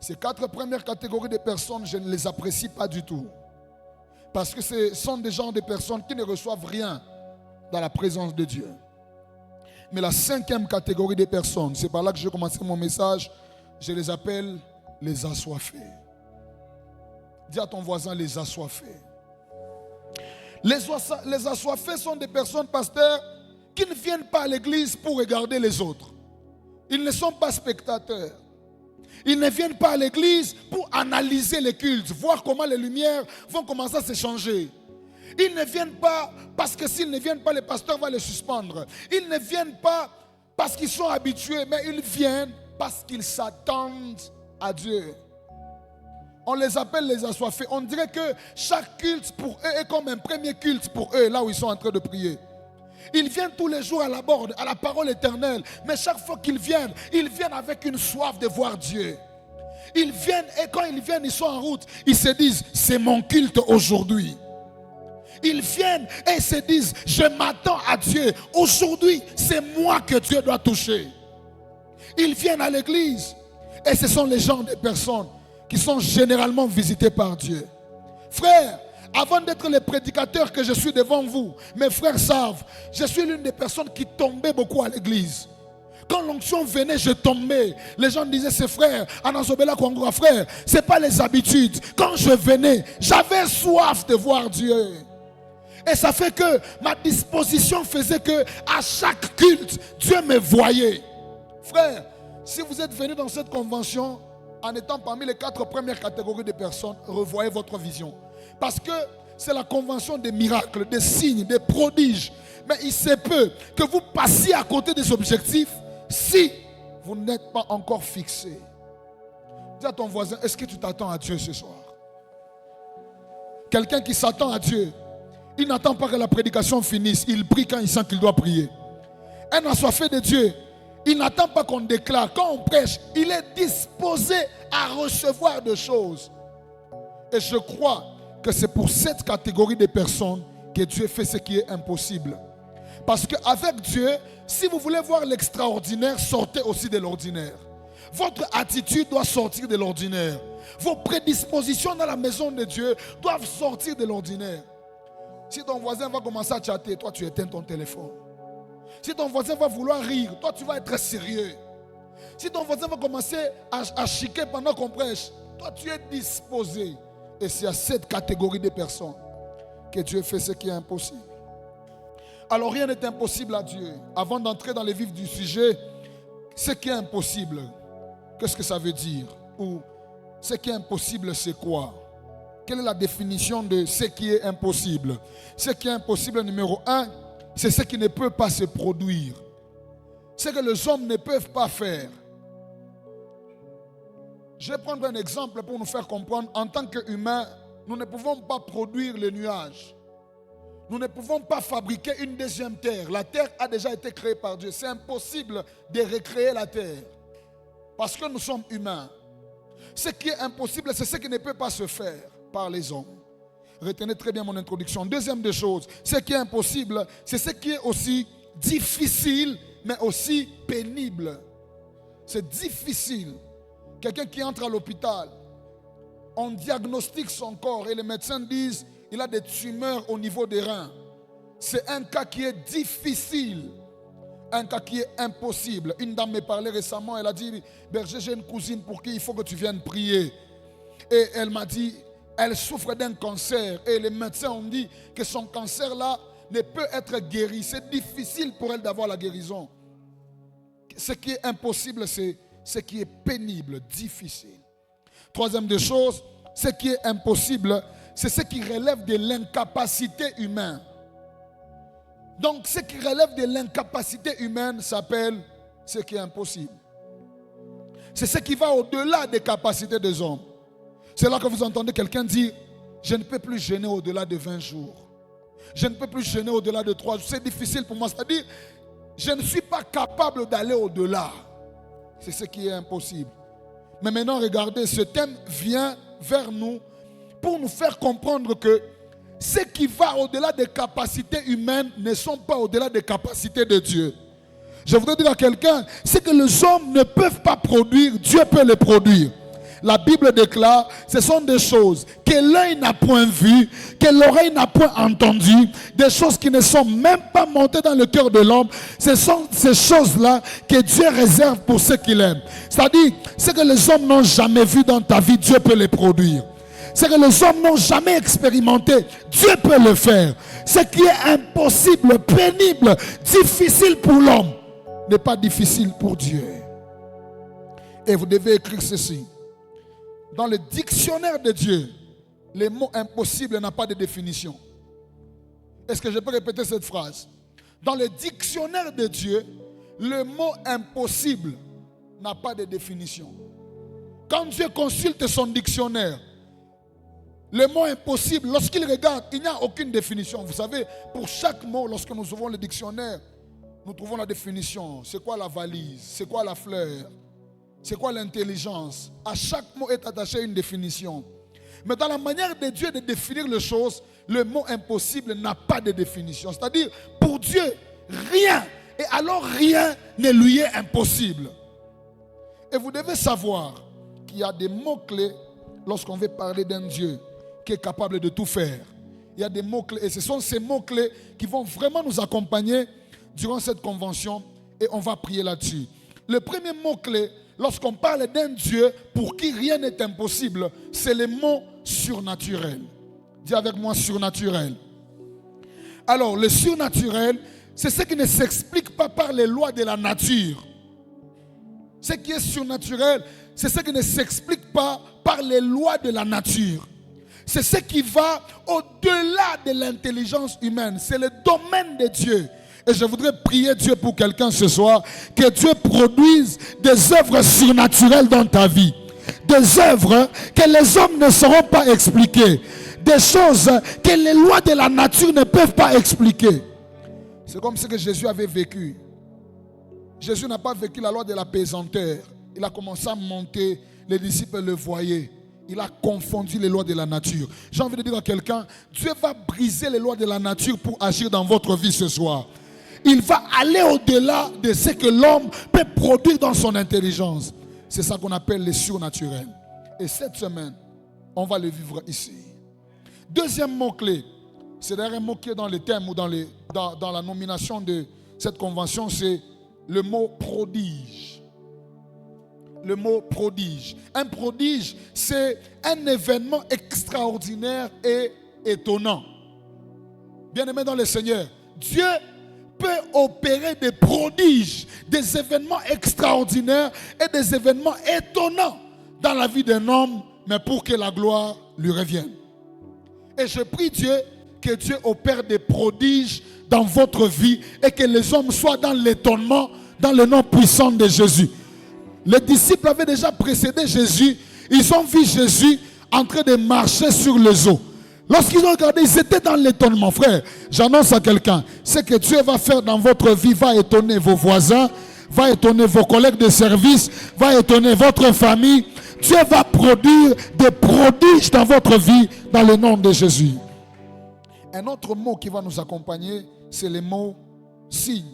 Ces 4 premières catégories de personnes, je ne les apprécie pas du tout. Parce que ce sont des gens de personnes qui ne reçoivent rien dans la présence de Dieu. Mais la 5e catégorie de personnes, c'est par là que je vais commencer mon message, je les appelle les assoiffés. Dis à ton voisin, les assoiffés. Les assoiffés sont des personnes, pasteurs, qui ne viennent pas à l'église pour regarder les autres. Ils ne sont pas spectateurs. Ils ne viennent pas à l'église pour analyser les cultes, voir comment les lumières vont commencer à se changer. Ils ne viennent pas parce que s'ils ne viennent pas, le pasteur va les suspendre. Ils ne viennent pas parce qu'ils sont habitués, mais ils viennent parce qu'ils s'attendent à Dieu. On les appelle les assoiffés. On dirait que chaque culte pour eux est comme un premier culte pour eux, là où ils sont en train de prier. Ils viennent tous les jours à la borde, à la parole éternelle. Mais chaque fois qu'ils viennent avec une soif de voir Dieu. Ils viennent et quand ils viennent, ils sont en route. Ils se disent, c'est mon culte aujourd'hui. Ils viennent et ils se disent, je m'attends à Dieu. Aujourd'hui, c'est moi que Dieu doit toucher. Ils viennent à l'église et ce sont les gens des personnes qui sont généralement visités par Dieu. Frères, avant d'être le prédicateur que je suis devant vous, mes frères savent, je suis l'une des personnes qui tombait beaucoup à l'église. Quand l'onction venait, je tombais. Les gens disaient, c'est frère, Anazobela Kwangura, frère, ce n'est pas les habitudes. Quand je venais, j'avais soif de voir Dieu. Et ça fait que ma disposition faisait que à chaque culte, Dieu me voyait. Frère, si vous êtes venu dans cette convention en étant parmi les 4 premières catégories de personnes, revoyez votre vision. Parce que c'est la convention des miracles, des signes, des prodiges. Mais il se peut que vous passiez à côté des objectifs si vous n'êtes pas encore fixé. Dis à ton voisin, est-ce que tu t'attends à Dieu ce soir? Quelqu'un qui s'attend à Dieu, il n'attend pas que la prédication finisse. Il prie quand il sent qu'il doit prier. Un assoiffé de Dieu, il n'attend pas qu'on déclare. Quand on prêche, il est disposé à recevoir des choses. Et je crois que c'est pour cette catégorie de personnes que Dieu fait ce qui est impossible. Parce qu'avec Dieu, si vous voulez voir l'extraordinaire, sortez aussi de l'ordinaire. Votre attitude doit sortir de l'ordinaire. Vos prédispositions dans la maison de Dieu doivent sortir de l'ordinaire. Si ton voisin va commencer à chatter, toi tu éteins ton téléphone. Si ton voisin va vouloir rire, toi tu vas être sérieux. Si ton voisin va commencer à chiquer pendant qu'on prêche, toi tu es disposé. Et c'est à cette catégorie de personnes que Dieu fait ce qui est impossible. Alors rien n'est impossible à Dieu. Avant d'entrer dans le vif du sujet, ce qui est impossible, qu'est-ce que ça veut dire? Ou ce qui est impossible, c'est quoi? Quelle est la définition de ce qui est impossible? Ce qui est impossible, numéro 1, c'est ce qui ne peut pas se produire. Ce que les hommes ne peuvent pas faire. Je vais prendre un exemple pour nous faire comprendre. En tant qu'humains, nous ne pouvons pas produire les nuages. Nous ne pouvons pas fabriquer une deuxième terre. La terre a déjà été créée par Dieu. C'est impossible de recréer la terre. Parce que nous sommes humains. Ce qui est impossible, c'est ce qui ne peut pas se faire par les hommes. Retenez très bien mon introduction. Deuxième des choses, ce qui est impossible, c'est ce qui est aussi difficile, mais aussi pénible. C'est difficile. Quelqu'un qui entre à l'hôpital, on diagnostique son corps et les médecins disent qu'il a des tumeurs au niveau des reins. C'est un cas qui est difficile. Un cas qui est impossible. Une dame me parlait récemment, elle a dit, berger, j'ai une cousine pour qui il faut que tu viennes prier. Et elle m'a dit, elle souffre d'un cancer. Et les médecins ont dit que son cancer-là ne peut être guéri. C'est difficile pour elle d'avoir la guérison. Ce qui est impossible, c'est ce qui est pénible, difficile. Troisième des choses, ce qui est impossible, c'est ce qui relève de l'incapacité humaine. Donc, ce qui relève de l'incapacité humaine s'appelle ce qui est impossible. C'est ce qui va au-delà des capacités des hommes. C'est là que vous entendez quelqu'un dire, je ne peux plus jeûner au-delà de 20 jours. Je ne peux plus jeûner au-delà de 3 jours. C'est difficile pour moi. C'est-à-dire, je ne suis pas capable d'aller au-delà. C'est ce qui est impossible. Mais maintenant, regardez, ce thème vient vers nous pour nous faire comprendre que ce qui va au-delà des capacités humaines ne sont pas au-delà des capacités de Dieu. Je voudrais dire à quelqu'un, ce que les hommes ne peuvent pas produire, Dieu peut les produire. La Bible déclare, ce sont des choses que l'œil n'a point vues, que l'oreille n'a point entendues, des choses qui ne sont même pas montées dans le cœur de l'homme. Ce sont ces choses-là que Dieu réserve pour ceux qu'il aime. C'est-à-dire, ce que les hommes n'ont jamais vu dans ta vie, Dieu peut les produire. Ce que les hommes n'ont jamais expérimenté, Dieu peut le faire. Ce qui est impossible, pénible, difficile pour l'homme, n'est pas difficile pour Dieu. Et vous devez écrire ceci. Dans le dictionnaire de Dieu, le mot impossible n'a pas de définition. Est-ce que je peux répéter cette phrase? Dans le dictionnaire de Dieu, le mot impossible n'a pas de définition. Quand Dieu consulte son dictionnaire, le mot impossible, lorsqu'il regarde, il n'y a aucune définition. Vous savez, pour chaque mot, lorsque nous ouvrons le dictionnaire, nous trouvons la définition. C'est quoi la valise? C'est quoi la fleur? C'est quoi l'intelligence? À chaque mot est attaché une définition. Mais dans la manière de Dieu de définir les choses, le mot impossible n'a pas de définition. C'est-à-dire, pour Dieu, rien, et alors rien ne lui est impossible. Et vous devez savoir qu'il y a des mots-clés lorsqu'on veut parler d'un Dieu qui est capable de tout faire. Il y a des mots-clés, et ce sont ces mots-clés qui vont vraiment nous accompagner durant cette convention, et on va prier là-dessus. Le premier mot-clé, lorsqu'on parle d'un Dieu pour qui rien n'est impossible, c'est le mot surnaturel. Dis avec moi surnaturel. Alors, le surnaturel, c'est ce qui ne s'explique pas par les lois de la nature. Ce qui est surnaturel, c'est ce qui ne s'explique pas par les lois de la nature. C'est ce qui va au-delà de l'intelligence humaine. C'est le domaine de Dieu. Et je voudrais prier Dieu pour quelqu'un ce soir, que Dieu produise des œuvres surnaturelles dans ta vie. des œuvres que les hommes ne sauront pas expliquer, des choses que les lois de la nature ne peuvent pas expliquer. C'est comme ce que Jésus avait vécu. Jésus n'a pas vécu la loi de la pesanteur. Il a commencé à monter, les disciples le voyaient. Il a confondu les lois de la nature. J'ai envie de dire à quelqu'un, Dieu va briser les lois de la nature pour agir dans votre vie ce soir. Il va aller au-delà de ce que l'homme peut produire dans son intelligence. C'est ça qu'on appelle le surnaturel. Et cette semaine, on va le vivre ici. Deuxième mot-clé, c'est d'ailleurs un mot qui est dans les thèmes ou dans la nomination de cette convention, c'est le mot prodige. Le mot prodige. Un prodige, c'est un événement extraordinaire et étonnant. Bien-aimés dans le Seigneur, Dieu peut opérer des prodiges, des événements extraordinaires et des événements étonnants dans la vie d'un homme, mais pour que la gloire lui revienne. Et je prie Dieu que Dieu opère des prodiges dans votre vie et que les hommes soient dans l'étonnement, dans le nom puissant de Jésus. Les disciples avaient déjà précédé Jésus. Ils ont vu Jésus en train de marcher sur les eaux. Lorsqu'ils ont regardé, ils étaient dans l'étonnement. Frère, j'annonce à quelqu'un, ce que Dieu va faire dans votre vie va étonner vos voisins, va étonner vos collègues de service, va étonner votre famille. Dieu va produire des prodiges dans votre vie dans le nom de Jésus. Un autre mot qui va nous accompagner, c'est le mot signe.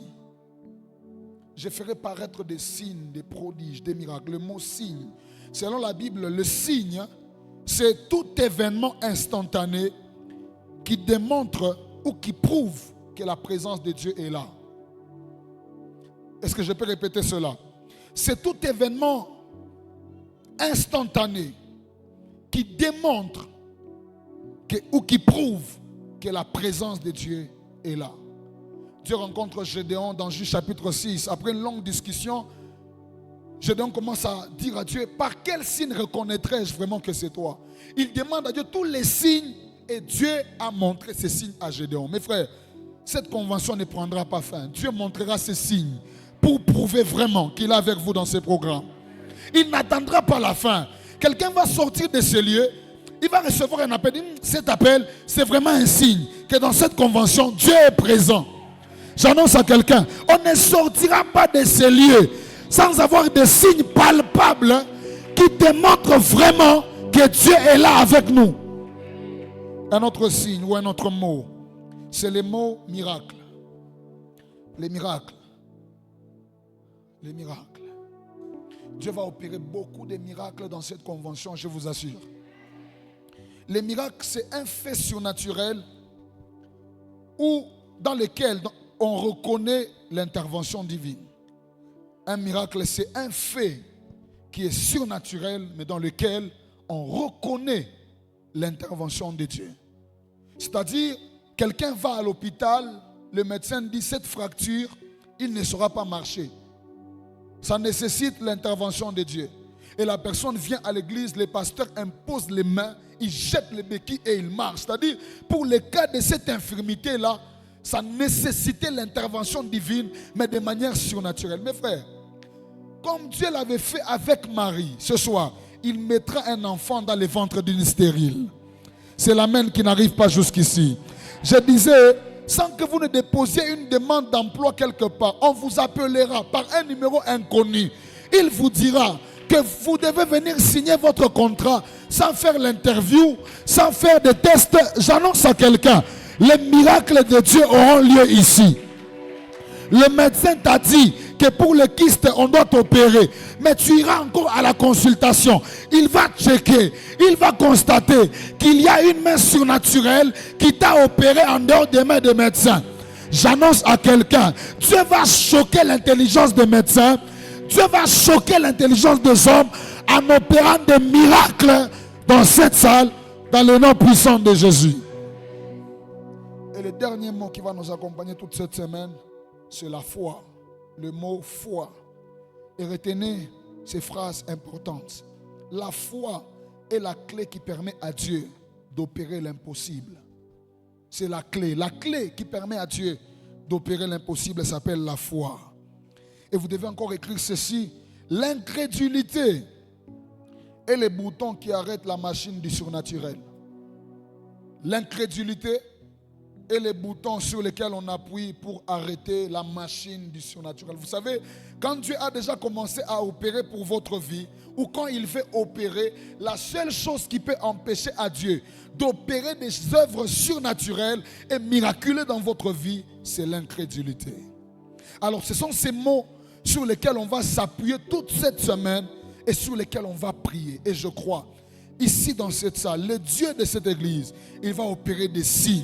Je ferai paraître des signes, des prodiges, des miracles. Le mot signe, selon la Bible, le signe, c'est tout événement instantané qui démontre ou qui prouve que la présence de Dieu est là. Est-ce que je peux répéter cela? C'est tout événement instantané qui démontre ou qui prouve que la présence de Dieu est là. Dieu rencontre Gédéon dans Juge chapitre 6. Après une longue discussion, Gédéon commence à dire à Dieu, par quel signe reconnaîtrais-je vraiment que c'est toi? Il demande à Dieu tous les signes et Dieu a montré ces signes à Gédéon. Mes frères, cette convention ne prendra pas fin. Dieu montrera ces signes pour prouver vraiment qu'il est avec vous dans ses programmes. Il n'attendra pas la fin. Quelqu'un va sortir de ce lieu, il va recevoir un appel. Cet appel, c'est vraiment un signe que dans cette convention, Dieu est présent. J'annonce à quelqu'un, on ne sortira pas de ces lieux sans avoir des signes palpables qui démontrent vraiment que Dieu est là avec nous. Un autre signe ou un autre mot, c'est le mot miracle. Les miracles. Les miracles. Dieu va opérer beaucoup de miracles dans cette convention, je vous assure. Les miracles, c'est un fait surnaturel dans lequel on reconnaît l'intervention divine. Un miracle, c'est un fait qui est surnaturel, mais dans lequel on reconnaît l'intervention de Dieu. C'est-à-dire, quelqu'un va à l'hôpital, le médecin dit cette fracture, il ne saura pas marcher. Ça nécessite l'intervention de Dieu. Et la personne vient à l'église, les pasteurs imposent les mains, ils jettent les béquilles et ils marchent. C'est-à-dire, pour le cas de cette infirmité-là, ça nécessitait l'intervention divine, mais de manière surnaturelle. Mes frères, comme Dieu l'avait fait avec Marie, ce soir, il mettra un enfant dans le ventre d'une stérile. C'est l'amen qui n'arrive pas jusqu'ici. Je disais, sans que vous ne déposiez une demande d'emploi quelque part, on vous appellera par un numéro inconnu. Il vous dira que vous devez venir signer votre contrat sans faire l'interview, sans faire de tests. J'annonce à quelqu'un, les miracles de Dieu auront lieu ici. Le médecin t'a dit que pour le kyste, on doit t'opérer. Mais tu iras encore à la consultation. Il va checker. Il va constater qu'il y a une main surnaturelle qui t'a opéré en dehors des mains des médecins. J'annonce à quelqu'un, Dieu va choquer l'intelligence des médecins. Dieu va choquer l'intelligence des hommes en opérant des miracles dans cette salle, dans le nom puissant de Jésus. Et le dernier mot qui va nous accompagner toute cette semaine, c'est la foi. Le mot foi. Et retenez ces phrases importantes. La foi est la clé qui permet à Dieu d'opérer l'impossible. C'est la clé. La clé qui permet à Dieu d'opérer l'impossible s'appelle la foi. Et vous devez encore écrire ceci. L'incrédulité est le bouton qui arrête la machine du surnaturel. L'incrédulité est le bouton sur lequel on appuie pour arrêter la machine du surnaturel. Vous savez, quand Dieu a déjà commencé à opérer pour votre vie, ou quand il fait opérer, la seule chose qui peut empêcher à Dieu d'opérer des œuvres surnaturelles et miraculeuses dans votre vie, c'est l'incrédulité. Alors ce sont ces mots sur lesquels on va s'appuyer toute cette semaine et sur lesquels on va prier. Et je crois, ici dans cette salle, le Dieu de cette église, il va opérer des signes,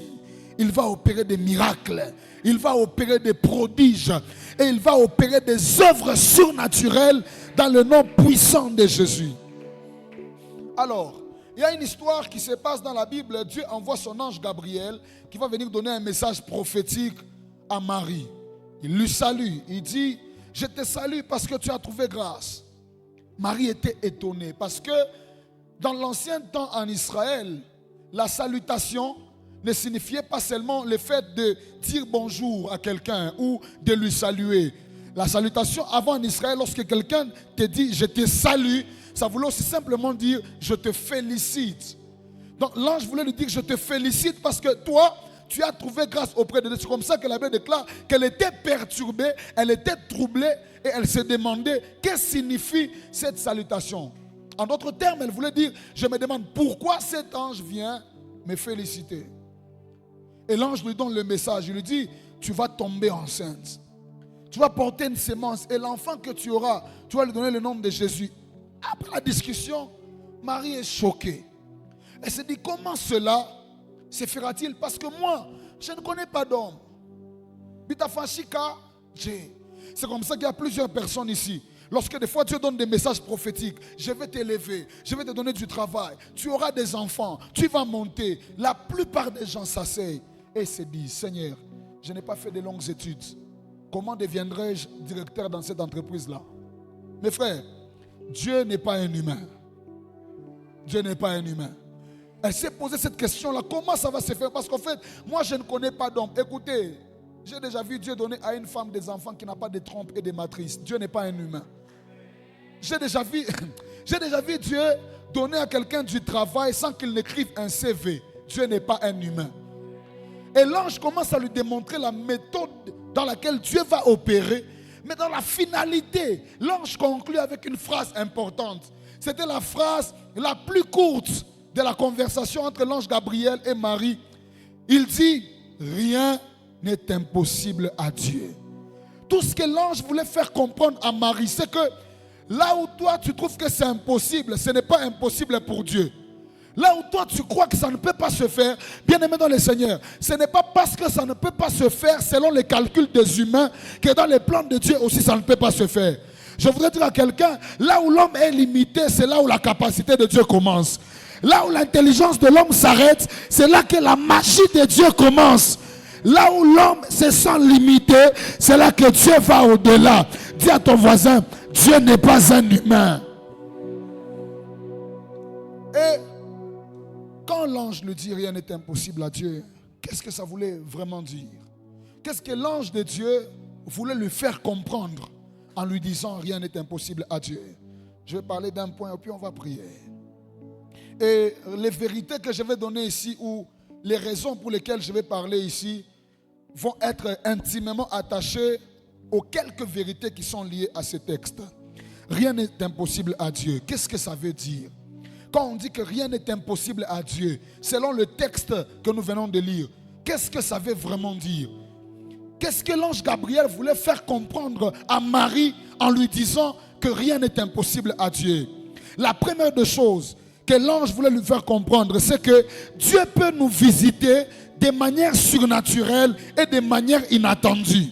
il va opérer des miracles, il va opérer des prodiges et il va opérer des œuvres surnaturelles dans le nom puissant de Jésus. Alors, il y a une histoire qui se passe dans la Bible. Dieu envoie son ange Gabriel qui va venir donner un message prophétique à Marie. Il lui salue, il dit: je te salue parce que tu as trouvé grâce. Marie était étonnée parce que dans l'ancien temps en Israël, la salutation ne signifiait pas seulement le fait de dire bonjour à quelqu'un ou de lui saluer. La salutation avant en Israël, lorsque quelqu'un te dit je te salue, ça voulait aussi simplement dire je te félicite. Donc l'ange voulait lui dire je te félicite parce que toi, tu as trouvé grâce auprès de Dieu. C'est comme ça que la Bible déclare qu'elle était perturbée, elle était troublée et elle se demandait qu'est-ce que signifie cette salutation. En d'autres termes, elle voulait dire je me demande pourquoi cet ange vient me féliciter. Et l'ange lui donne le message, il lui dit tu vas tomber enceinte. Tu vas porter une sémence et l'enfant que tu auras, tu vas lui donner le nom de Jésus. Après la discussion, Marie est choquée. Elle se dit comment cela se fera-t-il? Parce que moi, je ne connais pas d'homme. C'est comme ça qu'il y a plusieurs personnes ici. Lorsque des fois Dieu donne des messages prophétiques, je vais t'élever, je vais te donner du travail, tu auras des enfants, tu vas monter. La plupart des gens s'asseyent et se disent Seigneur, je n'ai pas fait de longues études. Comment deviendrai-je directeur dans cette entreprise-là? Mes frères, Dieu n'est pas un humain. Dieu n'est pas un humain. Elle s'est posé cette question-là. Comment ça va se faire? Parce qu'en fait, moi je ne connais pas d'homme. Écoutez, j'ai déjà vu Dieu donner à une femme des enfants qui n'a pas de trompe et de matrice. Dieu n'est pas un humain. J'ai déjà vu Dieu donner à quelqu'un du travail sans qu'il n'écrive un CV. Dieu n'est pas un humain. Et l'ange commence à lui démontrer la méthode dans laquelle Dieu va opérer. Mais dans la finalité, l'ange conclut avec une phrase importante. C'était la phrase la plus courte de la conversation entre l'ange Gabriel et Marie. Il dit, rien n'est impossible à Dieu. Tout ce que l'ange voulait faire comprendre à Marie, c'est que là où toi tu trouves que c'est impossible, ce n'est pas impossible pour Dieu. Là où toi tu crois que ça ne peut pas se faire, bien aimé dans le Seigneur, ce n'est pas parce que ça ne peut pas se faire selon les calculs des humains que dans les plans de Dieu aussi ça ne peut pas se faire. Je voudrais dire à quelqu'un, là où l'homme est limité, c'est là où la capacité de Dieu commence. Là où l'intelligence de l'homme s'arrête, c'est là que la magie de Dieu commence. Là où l'homme se sent limité, c'est là que Dieu va au-delà. Dis à ton voisin, Dieu n'est pas un humain. Et quand l'ange lui dit rien n'est impossible à Dieu, qu'est-ce que ça voulait vraiment dire? Qu'est-ce que l'ange de Dieu voulait lui faire comprendre en lui disant rien n'est impossible à Dieu? Je vais parler d'un point et puis on va prier. Et les vérités que je vais donner ici ou les raisons pour lesquelles je vais parler ici vont être intimement attachées aux quelques vérités qui sont liées à ce texte. Rien n'est impossible à Dieu. Qu'est-ce que ça veut dire? Quand on dit que rien n'est impossible à Dieu, selon le texte que nous venons de lire, qu'est-ce que ça veut vraiment dire? Qu'est-ce que l'ange Gabriel voulait faire comprendre à Marie en lui disant que rien n'est impossible à Dieu? La première des choses que l'ange voulait lui faire comprendre, c'est que Dieu peut nous visiter de manière surnaturelle et de manière inattendue.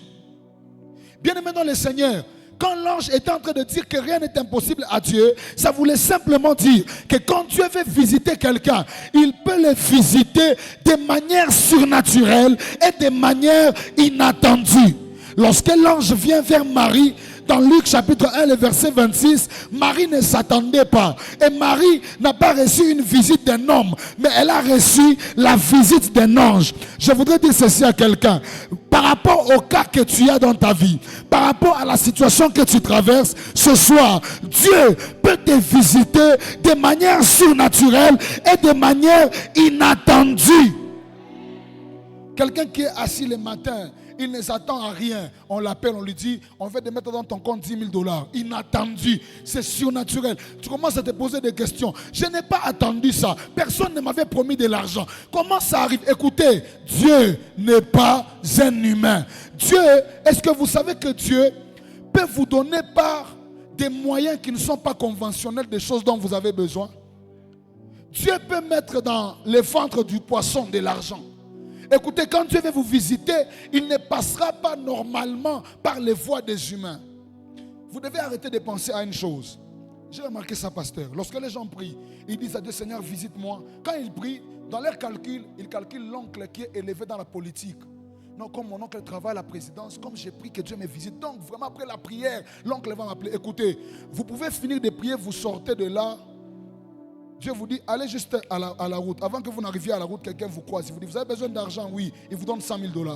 Bien-aimé dans le Seigneur, quand l'ange était en train de dire que rien n'est impossible à Dieu, ça voulait simplement dire que quand Dieu veut visiter quelqu'un, il peut le visiter de manière surnaturelle et de manière inattendue. Lorsque l'ange vient vers Marie, dans Luc chapitre 1, le verset 26, Marie ne s'attendait pas. Et Marie n'a pas reçu une visite d'un homme, mais elle a reçu la visite d'un ange. Je voudrais dire ceci à quelqu'un. Par rapport au cas que tu as dans ta vie, par rapport à la situation que tu traverses, ce soir, Dieu peut te visiter de manière surnaturelle et de manière inattendue. Quelqu'un qui est assis le matin, il ne s'attend à rien. On l'appelle, on lui dit, on va te mettre dans ton compte $10 000. Inattendu, c'est surnaturel. Tu commences à te poser des questions. Je n'ai pas attendu ça. Personne ne m'avait promis de l'argent. Comment ça arrive? Écoutez, Dieu n'est pas un humain. Dieu, est-ce que vous savez que Dieu peut vous donner par des moyens qui ne sont pas conventionnels des choses dont vous avez besoin? Dieu peut mettre dans le ventre du poisson de l'argent. Écoutez, quand Dieu veut vous visiter, il ne passera pas normalement par les voies des humains. Vous devez arrêter de penser à une chose. J'ai remarqué ça, pasteur. Lorsque les gens prient, ils disent à Dieu, Seigneur, visite-moi. Quand ils prient, dans leur calcul, ils calculent l'oncle qui est élevé dans la politique. Non, comme mon oncle travaille à la présidence, comme j'ai pris que Dieu me visite. Donc, vraiment, après la prière, l'oncle va m'appeler. Écoutez, vous pouvez finir de prier, vous sortez de là. Dieu vous dit, allez juste à la route. Avant que vous n'arriviez à la route, quelqu'un vous croise. Il vous dit, vous avez besoin d'argent? Oui. Il vous donne $100 000.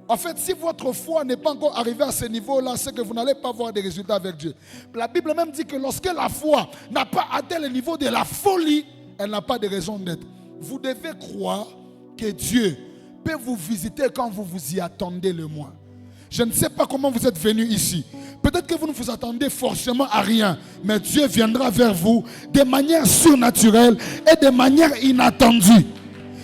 En fait, si votre foi n'est pas encore arrivée à ce niveau-là, c'est que vous n'allez pas voir des résultats avec Dieu. La Bible même dit que lorsque la foi n'a pas atteint le niveau de la folie, elle n'a pas de raison d'être. Vous devez croire que Dieu peut vous visiter quand vous vous y attendez le moins. Je ne sais pas comment vous êtes venus ici. Peut-être que vous ne vous attendez forcément à rien, mais Dieu viendra vers vous de manière surnaturelle et de manière inattendue.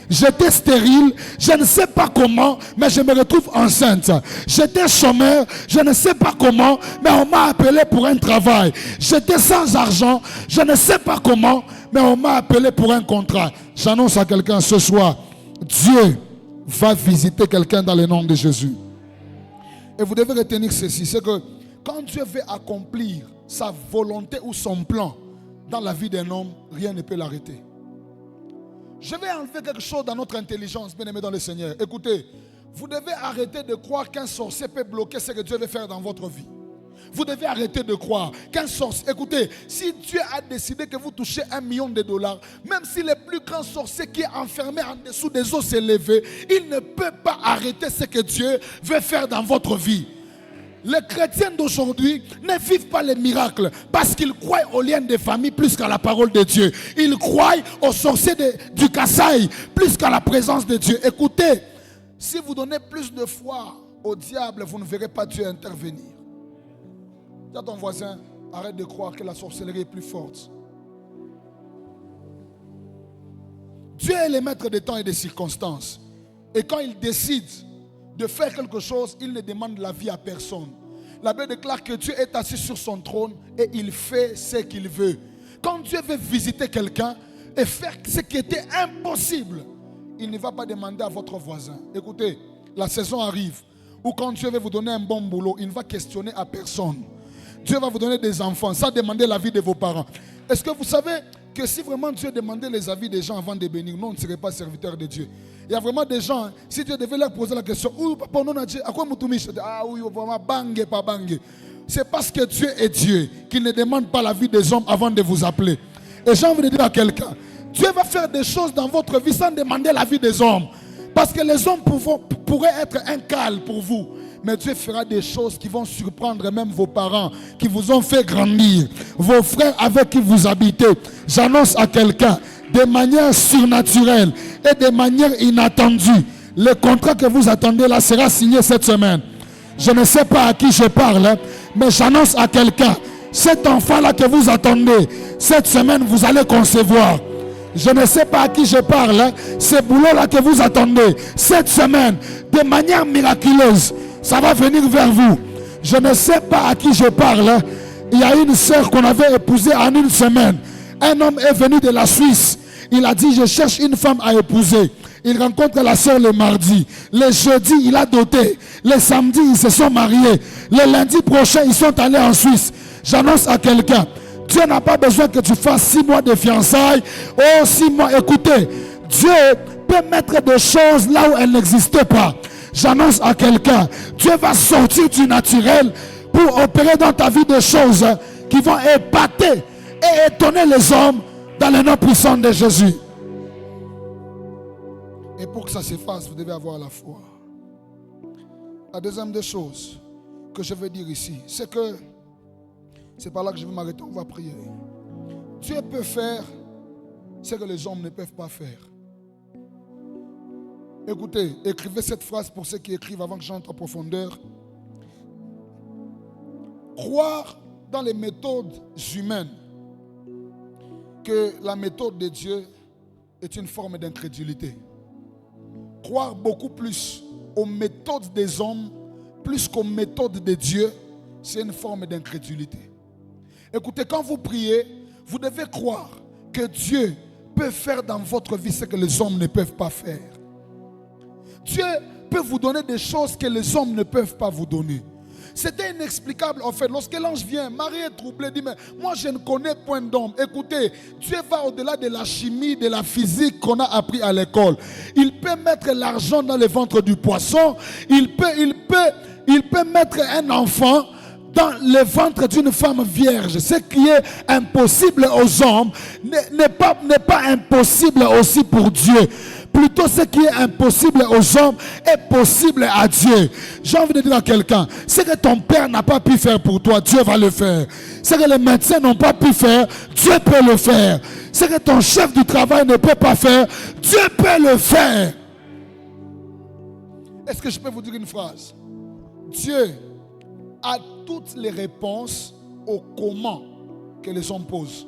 J'étais stérile, je ne sais pas comment, mais je me retrouve enceinte. J'étais chômeur, je ne sais pas comment, mais on m'a appelé pour un travail. J'étais sans argent, je ne sais pas comment, mais on m'a appelé pour un contrat. J'annonce à quelqu'un ce soir, Dieu va visiter quelqu'un dans le nom de Jésus. Et vous devez retenir ceci, c'est que quand Dieu veut accomplir sa volonté ou son plan dans la vie d'un homme, rien ne peut l'arrêter. Je vais enlever quelque chose dans notre intelligence, bien-aimés dans le Seigneur. Écoutez, vous devez arrêter de croire qu'un sorcier peut bloquer ce que Dieu veut faire dans votre vie. Vous devez arrêter de croire qu'un sorcier... Écoutez, si Dieu a décidé que vous touchez $1 million, même si le plus grand sorcier qui est enfermé en dessous des eaux s'est levé, il ne peut pas arrêter ce que Dieu veut faire dans votre vie. Les chrétiens d'aujourd'hui ne vivent pas les miracles parce qu'ils croient aux liens de famille plus qu'à la parole de Dieu. Ils croient aux sorciers du Kasaï plus qu'à la présence de Dieu. Écoutez, si vous donnez plus de foi au diable, vous ne verrez pas Dieu intervenir. Dis à ton voisin, arrête de croire que la sorcellerie est plus forte. Dieu est le maître des temps et des circonstances. Et quand il décide de faire quelque chose, il ne demande la vie à personne. La Bible déclare que Dieu est assis sur son trône et il fait ce qu'il veut. Quand Dieu veut visiter quelqu'un et faire ce qui était impossible, il ne va pas demander à votre voisin. Écoutez, la saison arrive où quand Dieu veut vous donner un bon boulot, il ne va questionner à personne. Dieu va vous donner des enfants sans demander l'avis de vos parents. Est-ce que vous savez que si vraiment Dieu demandait les avis des gens avant de bénir, nous on ne serait pas serviteurs de Dieu. Il y a vraiment des gens, si Dieu devait leur poser la question, où papa on a dit, à quoi moutoumi? Ah oui, vraiment bangé, pas bangé. C'est parce que Dieu est Dieu qu'il ne demande pas l'avis des hommes avant de vous appeler. Et j'ai envie de dire à quelqu'un, Dieu va faire des choses dans votre vie sans demander l'avis des hommes. Parce que les hommes pourraient être un cal pour vous. Mais Dieu fera des choses qui vont surprendre même vos parents qui vous ont fait grandir, vos frères avec qui vous habitez. J'annonce à quelqu'un, de manière surnaturelle et de manière inattendue, le contrat que vous attendez là sera signé cette semaine. Je ne sais pas à qui je parle, mais j'annonce à quelqu'un, cet enfant-là que vous attendez, cette semaine vous allez concevoir. Je ne sais pas à qui je parle, ce boulot-là que vous attendez, cette semaine, de manière miraculeuse, ça va venir vers vous. Je ne sais pas à qui je parle. Il y a une sœur qu'on avait épousée en une semaine. Un homme est venu de la Suisse. Il a dit, je cherche une femme à épouser. Il rencontre la sœur le mardi. Le jeudi, il a doté. Le samedi, ils se sont mariés. Le lundi prochain, ils sont allés en Suisse. J'annonce à quelqu'un, Dieu n'a pas besoin que tu fasses 6 mois de fiançailles. Oh, 6 mois, écoutez, Dieu peut mettre des choses là où elles n'existaient pas. J'annonce à quelqu'un, Dieu va sortir du naturel pour opérer dans ta vie des choses qui vont épater et étonner les hommes dans le nom puissant de Jésus. Et pour que ça se fasse, vous devez avoir la foi. La deuxième des choses que je veux dire ici, c'est que, c'est par là que je vais m'arrêter, on va prier. Dieu peut faire ce que les hommes ne peuvent pas faire. Écoutez, écrivez cette phrase pour ceux qui écrivent avant que j'entre en profondeur. Croire dans les méthodes humaines que la méthode de Dieu est une forme d'incrédulité. Croire beaucoup plus aux méthodes des hommes plus qu'aux méthodes de Dieu, c'est une forme d'incrédulité. Écoutez, quand vous priez, vous devez croire que Dieu peut faire dans votre vie ce que les hommes ne peuvent pas faire. Dieu peut vous donner des choses que les hommes ne peuvent pas vous donner. C'était inexplicable en fait. Lorsque l'ange vient, Marie est troublée, dit mais moi je ne connais point d'homme. Écoutez, Dieu va au-delà de la chimie, de la physique qu'on a appris à l'école. Il peut mettre l'argent dans le ventre du poisson. Il peut mettre un enfant dans le ventre d'une femme vierge. Ce qui est impossible aux hommes n'est pas impossible aussi pour Dieu. Plutôt ce qui est impossible aux hommes est possible à Dieu. J'ai envie de dire à quelqu'un, ce que ton père n'a pas pu faire pour toi, Dieu va le faire. Ce que les médecins n'ont pas pu faire, Dieu peut le faire. Ce que ton chef du travail ne peut pas faire, Dieu peut le faire. Est-ce que je peux vous dire une phrase? Dieu a toutes les réponses au comment que les hommes posent.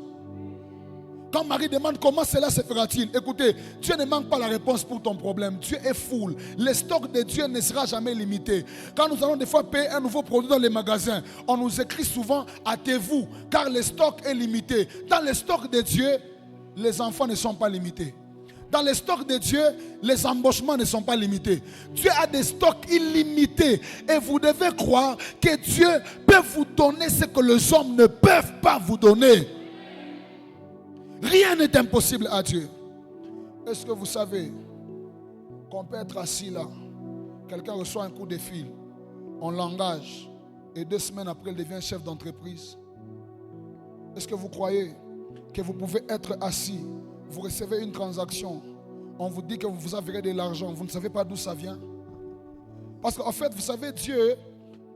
Quand Marie demande comment cela se fera-t-il, écoutez, Dieu ne manque pas la réponse pour ton problème. Dieu est full. Le stock de Dieu ne sera jamais limité. Quand nous allons des fois payer un nouveau produit dans les magasins, on nous écrit souvent hâtez-vous, car le stock est limité. Dans le stock de Dieu, les enfants ne sont pas limités. Dans le stock de Dieu, les embauchements ne sont pas limités. Dieu a des stocks illimités. Et vous devez croire que Dieu peut vous donner ce que les hommes ne peuvent pas vous donner. Rien n'est impossible à Dieu. Est-ce que vous savez qu'on peut être assis là, quelqu'un reçoit un coup de fil, on l'engage et 2 semaines après il devient chef d'entreprise? Est-ce que vous croyez que vous pouvez être assis, vous recevez une transaction, on vous dit que vous vous enverrez de l'argent, vous ne savez pas d'où ça vient? Parce qu'en fait, vous savez, Dieu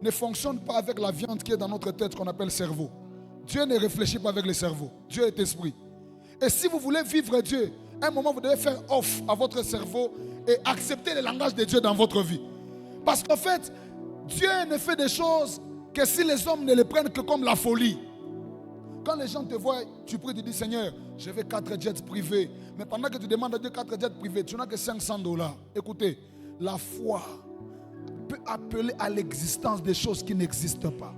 ne fonctionne pas avec la viande qui est dans notre tête qu'on appelle cerveau. Dieu ne réfléchit pas avec le cerveau. Dieu est esprit. Et si vous voulez vivre Dieu, à un moment vous devez faire off à votre cerveau et accepter le langage de Dieu dans votre vie. Parce qu'en fait, Dieu ne fait des choses que si les hommes ne les prennent que comme la folie. Quand les gens te voient, tu pries, tu dis Seigneur, je veux 4 jets privés. Mais pendant que tu demandes à Dieu 4 jets privés, tu n'as que $500. Écoutez, la foi peut appeler à l'existence des choses qui n'existent pas.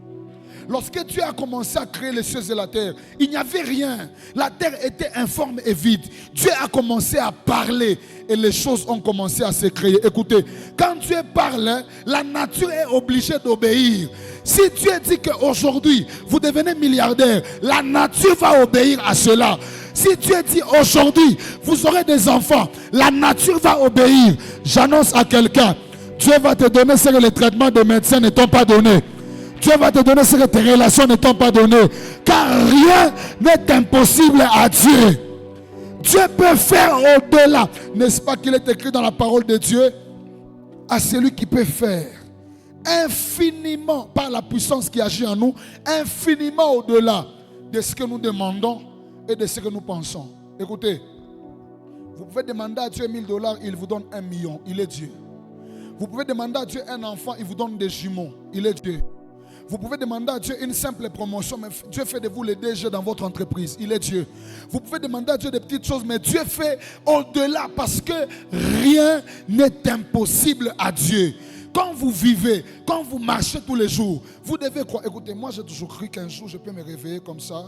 Lorsque Dieu a commencé à créer les cieux et la terre, il n'y avait rien. La terre était informe et vide. Dieu a commencé à parler et les choses ont commencé à se créer. Écoutez, quand Dieu parle, la nature est obligée d'obéir. Si Dieu dit qu'aujourd'hui, vous devenez milliardaire, la nature va obéir à cela. Si Dieu dit aujourd'hui, vous aurez des enfants, la nature va obéir. J'annonce à quelqu'un, Dieu va te donner ce que les traitements de médecins ne t'ont pas donné. Dieu va te donner ce que tes relations ne t'ont pas donné. Car rien n'est impossible à Dieu. Dieu peut faire au-delà. N'est-ce pas qu'il est écrit dans la parole de Dieu? À celui qui peut faire infiniment, par la puissance qui agit en nous, infiniment au-delà de ce que nous demandons et de ce que nous pensons. Écoutez, vous pouvez demander à Dieu $1000, il vous donne 1 million. Il est Dieu. Vous pouvez demander à Dieu un enfant, il vous donne des jumeaux. Il est Dieu. Vous pouvez demander à Dieu une simple promotion, mais Dieu fait de vous le DG dans votre entreprise. Il est Dieu. Vous pouvez demander à Dieu des petites choses, mais Dieu fait au-delà parce que rien n'est impossible à Dieu. Quand vous vivez, quand vous marchez tous les jours, vous devez croire. Écoutez, moi j'ai toujours cru qu'un jour je peux me réveiller comme ça,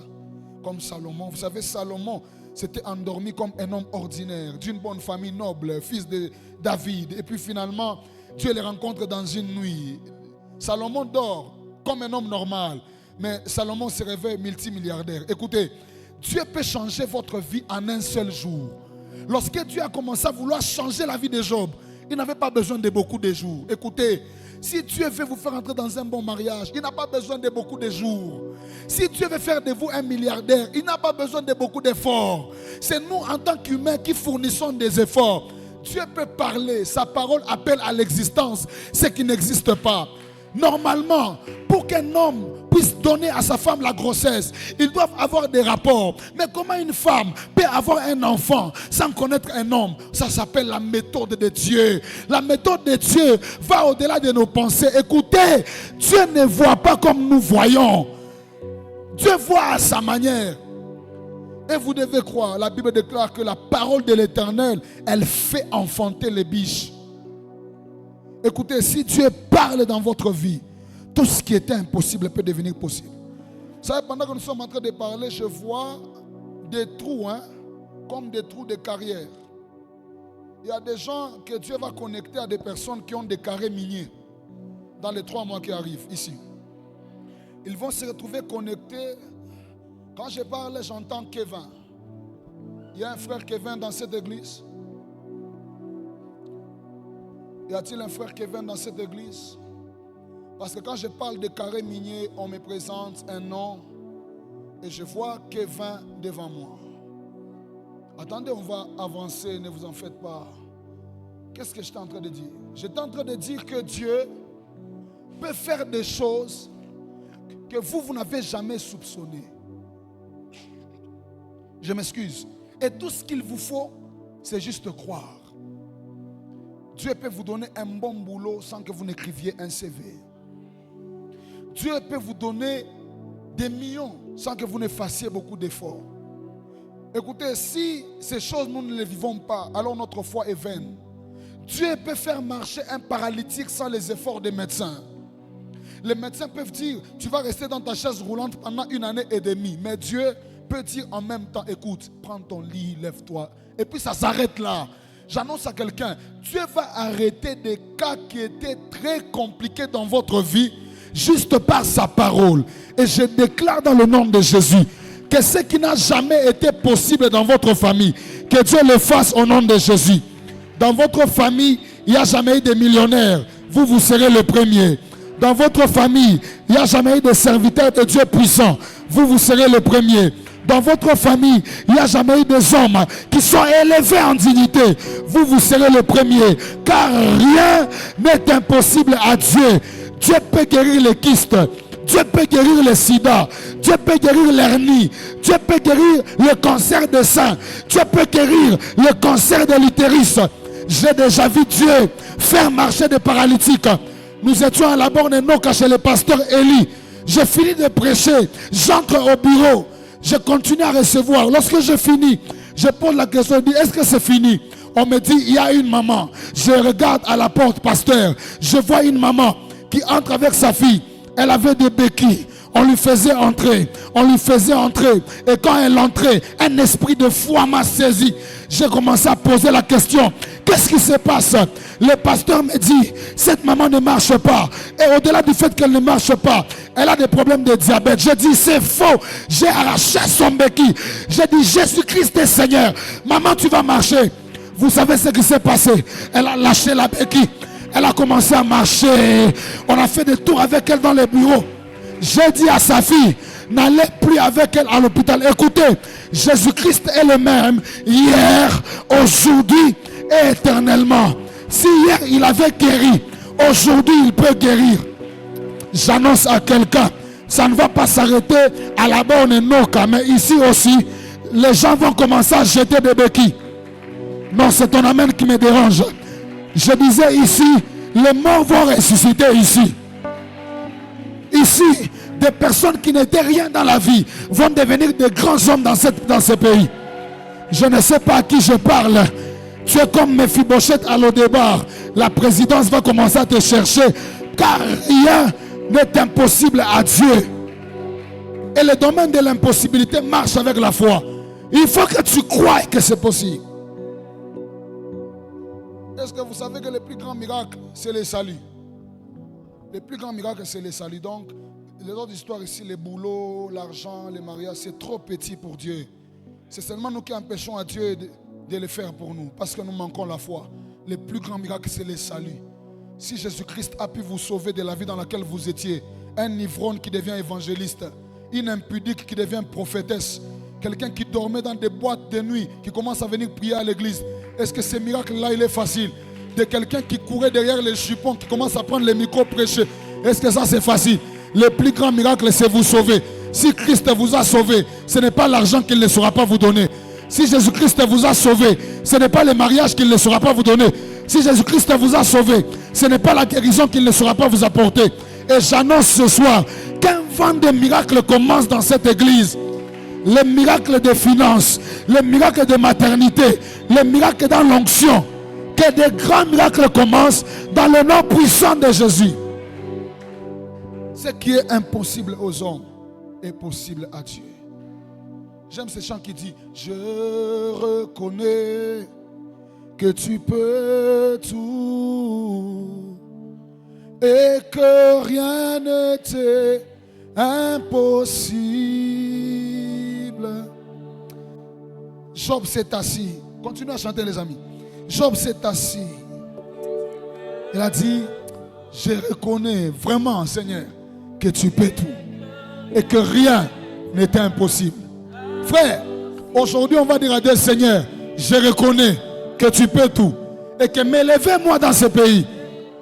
comme Salomon. Vous savez, Salomon s'était endormi comme un homme ordinaire, d'une bonne famille noble, fils de David. Et puis finalement, Dieu les rencontre dans une nuit. Salomon dort comme un homme normal, mais Salomon se réveille multimilliardaire. Écoutez, Dieu peut changer votre vie en un seul jour. Lorsque Dieu a commencé à vouloir changer la vie de Job, il n'avait pas besoin de beaucoup de jours. Écoutez, si Dieu veut vous faire entrer dans un bon mariage, il n'a pas besoin de beaucoup de jours. Si Dieu veut faire de vous un milliardaire, il n'a pas besoin de beaucoup d'efforts. C'est nous en tant qu'humains qui fournissons des efforts. Dieu peut parler, sa parole appelle à l'existence ce qui n'existe pas. Normalement, pour qu'un homme puisse donner à sa femme la grossesse, ils doivent avoir des rapports. Mais comment une femme peut avoir un enfant sans connaître un homme? Ça s'appelle la méthode de Dieu. La méthode de Dieu va au-delà de nos pensées. Écoutez, Dieu ne voit pas comme nous voyons. Dieu voit à sa manière. Et vous devez croire, la Bible déclare que la parole de l'Éternel, elle fait enfanter les biches. Écoutez, si Dieu parle dans votre vie, tout ce qui était impossible peut devenir possible. Vous savez, pendant que nous sommes en train de parler, je vois des trous, comme des trous de carrière. Il y a des gens que Dieu va connecter à des personnes qui ont des carrés miniers dans les 3 mois qui arrivent ici. Ils vont se retrouver connectés. Quand je parle, j'entends Kevin. Il y a un frère Kevin dans cette église. Y a-t-il un frère Kevin dans cette église? Parce que quand je parle de carré minier, on me présente un nom et je vois Kevin devant moi. Attendez, on va avancer, ne vous en faites pas. Qu'est-ce que j'étais en train de dire? J'étais en train de dire que Dieu peut faire des choses que vous n'avez jamais soupçonnées. Je m'excuse. Et tout ce qu'il vous faut, c'est juste croire. Dieu peut vous donner un bon boulot sans que vous n'écriviez un CV. Dieu peut vous donner des millions sans que vous ne fassiez beaucoup d'efforts. Écoutez, si ces choses nous ne les vivons pas, alors notre foi est vaine. Dieu peut faire marcher un paralytique sans les efforts des médecins. Les médecins peuvent dire, tu vas rester dans ta chaise roulante pendant 1 année et demie. Mais Dieu peut dire en même temps, écoute, prends ton lit, lève-toi. Et puis ça s'arrête là. J'annonce à quelqu'un, Dieu va arrêter des cas qui étaient très compliqués dans votre vie, juste par sa parole. Et je déclare dans le nom de Jésus, que ce qui n'a jamais été possible dans votre famille, que Dieu le fasse au nom de Jésus. Dans votre famille, il n'y a jamais eu de millionnaires. Vous, vous serez le premier. Dans votre famille, il n'y a jamais eu de serviteurs de Dieu puissants. Vous, vous serez le premier. Dans votre famille, il n'y a jamais eu des hommes qui sont élevés en dignité. Vous, vous serez le premier. Car rien n'est impossible à Dieu. Dieu peut guérir les kystes. Dieu peut guérir le sida. Dieu peut guérir l'hernie. Dieu peut guérir le cancer des seins. Dieu peut guérir le cancer de l'utérus. J'ai déjà vu Dieu faire marcher des paralytiques. Nous étions à la borne Noka chez le pasteur Eli. J'ai fini de prêcher. J'entre au bureau. Je continue à recevoir. Lorsque je finis, je pose la question, je dis, est-ce que c'est fini? On me dit, il y a une maman. Je regarde à la porte, pasteur. Je vois une maman qui entre avec sa fille. Elle avait des béquilles. On lui faisait entrer. On lui faisait entrer. Et quand elle entrait, un esprit de foi m'a saisi. J'ai commencé à poser la question. Qu'est-ce qui se passe? Le pasteur me dit, cette maman ne marche pas. Et au-delà du fait qu'elle ne marche pas, elle a des problèmes de diabète. J'ai dit, c'est faux. J'ai arraché son béquille. J'ai dit, Jésus-Christ est Seigneur. Maman, tu vas marcher. Vous savez ce qui s'est passé? Elle a lâché la béquille. Elle a commencé à marcher. On a fait des tours avec elle dans les bureaux. J'ai dit à sa fille, n'allez plus avec elle à l'hôpital. Écoutez, Jésus-Christ est le même hier, aujourd'hui et éternellement. Si hier il avait guéri, aujourd'hui il peut guérir. J'annonce à quelqu'un, ça ne va pas s'arrêter à la borne Noka, mais ici aussi, les gens vont commencer à jeter des béquilles. Non, c'est ton amen qui me dérange. Je disais ici, les morts vont ressusciter ici. Ici, des personnes qui n'étaient rien dans la vie vont devenir des grands hommes dans ce pays. Je ne sais pas à qui je parle. Tu es comme Mephibosheth à l'Odébar. La présidence va commencer à te chercher. Car rien n'est impossible à Dieu. Et le domaine de l'impossibilité marche avec la foi. Il faut que tu croies que c'est possible. Est-ce que vous savez que le plus grand miracle, c'est le salut? Le plus grand miracle, c'est le salut. Donc, les autres histoires ici, les boulots, l'argent, les mariages, c'est trop petit pour Dieu. C'est seulement nous qui empêchons à Dieu de le faire pour nous, parce que nous manquons la foi. Le plus grand miracle, c'est le salut. Si Jésus-Christ a pu vous sauver de la vie dans laquelle vous étiez, un ivrogne qui devient évangéliste, une impudique qui devient prophétesse, quelqu'un qui dormait dans des boîtes de nuit, qui commence à venir prier à l'église, Est-ce que ce miracle-là, il est facile? De quelqu'un qui courait derrière les jupons, qui commence à prendre les micros prêcher. Est-ce que ça, c'est facile? Le plus grand miracle, c'est vous sauver. Si Christ vous a sauvé, ce n'est pas l'argent qu'il ne saura pas vous donner. Si Jésus-Christ vous a sauvé, ce n'est pas le mariage qu'il ne saura pas vous donner. Si Jésus-Christ vous a sauvé, ce n'est pas la guérison qu'il ne saura pas vous apporter. Et j'annonce ce soir qu'un vent de miracles commence dans cette église. Les miracles de finances, les miracles de maternité, les miracles dans l'onction. Que des grands miracles commencent dans le nom puissant de Jésus. Ce qui est impossible aux hommes est possible à Dieu. J'aime ce chant qui dit: je reconnais que tu peux tout et que rien ne t'est impossible. Job s'est assis. Continuez à chanter, les amis. Job s'est assis. Il a dit: je reconnais vraiment, Seigneur, que tu peux tout et que rien n'est impossible. Frère, aujourd'hui on va dire à Dieu: Seigneur, je reconnais que tu peux tout et que m'élever moi dans ce pays,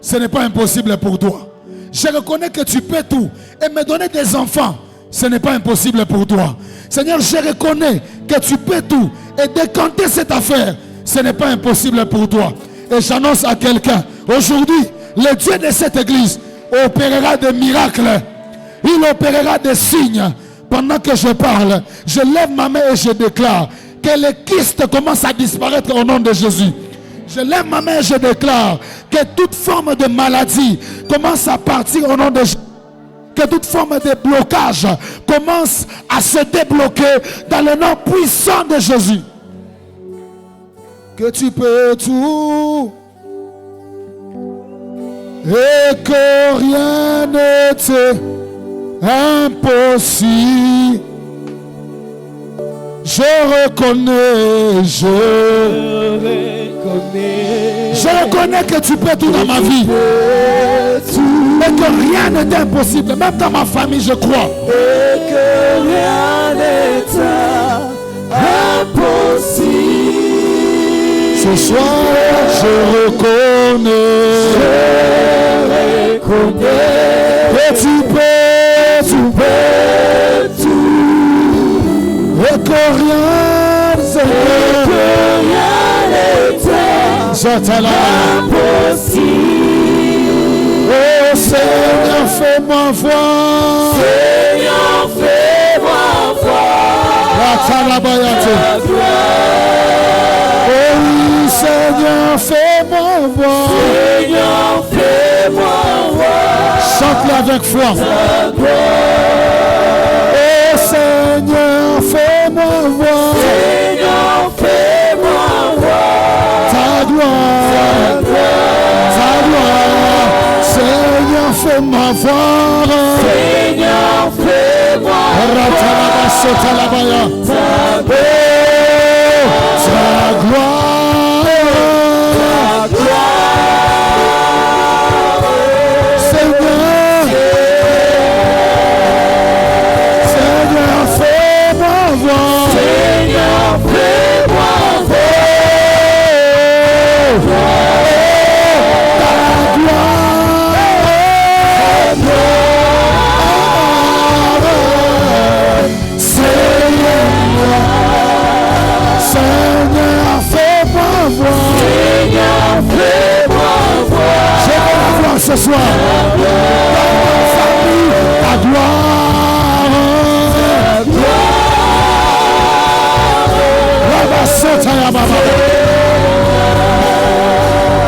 ce n'est pas impossible pour toi. Je reconnais que tu peux tout et me donner des enfants, ce n'est pas impossible pour toi. Seigneur, je reconnais que tu peux tout et décanter cette affaire, ce n'est pas impossible pour toi. Et j'annonce à quelqu'un aujourd'hui, le Dieu de cette église opérera des miracles. Il opérera des signes. Pendant que je parle, je lève ma main et je déclare que les kystes commencent à disparaître au nom de Jésus. Je lève ma main et je déclare que toute forme de maladie commence à partir au nom de Jésus. Que toute forme de blocage commence à se débloquer dans le nom puissant de Jésus. Que tu peux tout et que rien ne t'est impossible. Je reconnais que tu peux tout dans ma vie. Et que rien n'est impossible. Même dans ma famille, je crois. Et que rien n'est impossible. Ce soir, je reconnais que tu peux tout. Et que rien n'est impossible. Oh Seigneur, fais-moi voir. Seigneur, fais-moi voir ta gloire. Oh oui, Seigneur, fais-moi voir. Seigneur, fais-moi voir. Chante-le avec foi. Oh Seigneur, fais-moi voir. Seigneur, fais-moi voir ta gloire. Ta gloire. Seigneur, fais-moi voir. Seigneur, fais-moi voir ta gloire. Seigneur, Seigneur, fais-moi voir. Seigneur, fais-moi ce soir, dans ma famille, ta gloire,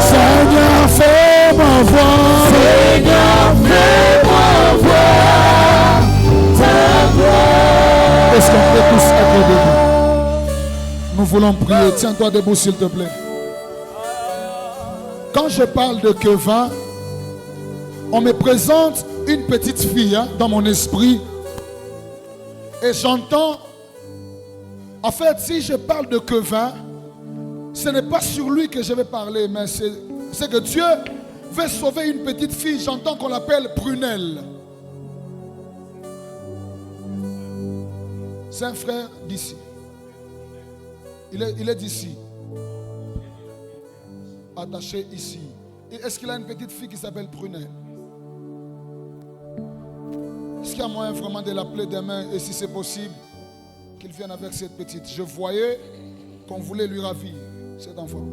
Seigneur, fais-moi voir. Seigneur, fais-moi voir ta gloire. Est-ce qu'on peut tous être debout? Nous voulons prier. Tiens-toi debout, s'il te plaît. Quand je parle de Kevin, on me présente une petite fille dans mon esprit. Et j'entends, en fait, si je parle de Kevin, ce n'est pas sur lui que je vais parler, mais c'est que Dieu veut sauver une petite fille. J'entends qu'on l'appelle Prunelle. C'est un frère d'ici. Il est d'ici. attaché ici. Et est-ce qu'il a une petite fille qui s'appelle Prunelle? Est-ce qu'il y a moyen vraiment de l'appeler demain et si c'est possible, qu'il vienne avec cette petite? Je voyais qu'on voulait lui ravir cet enfant.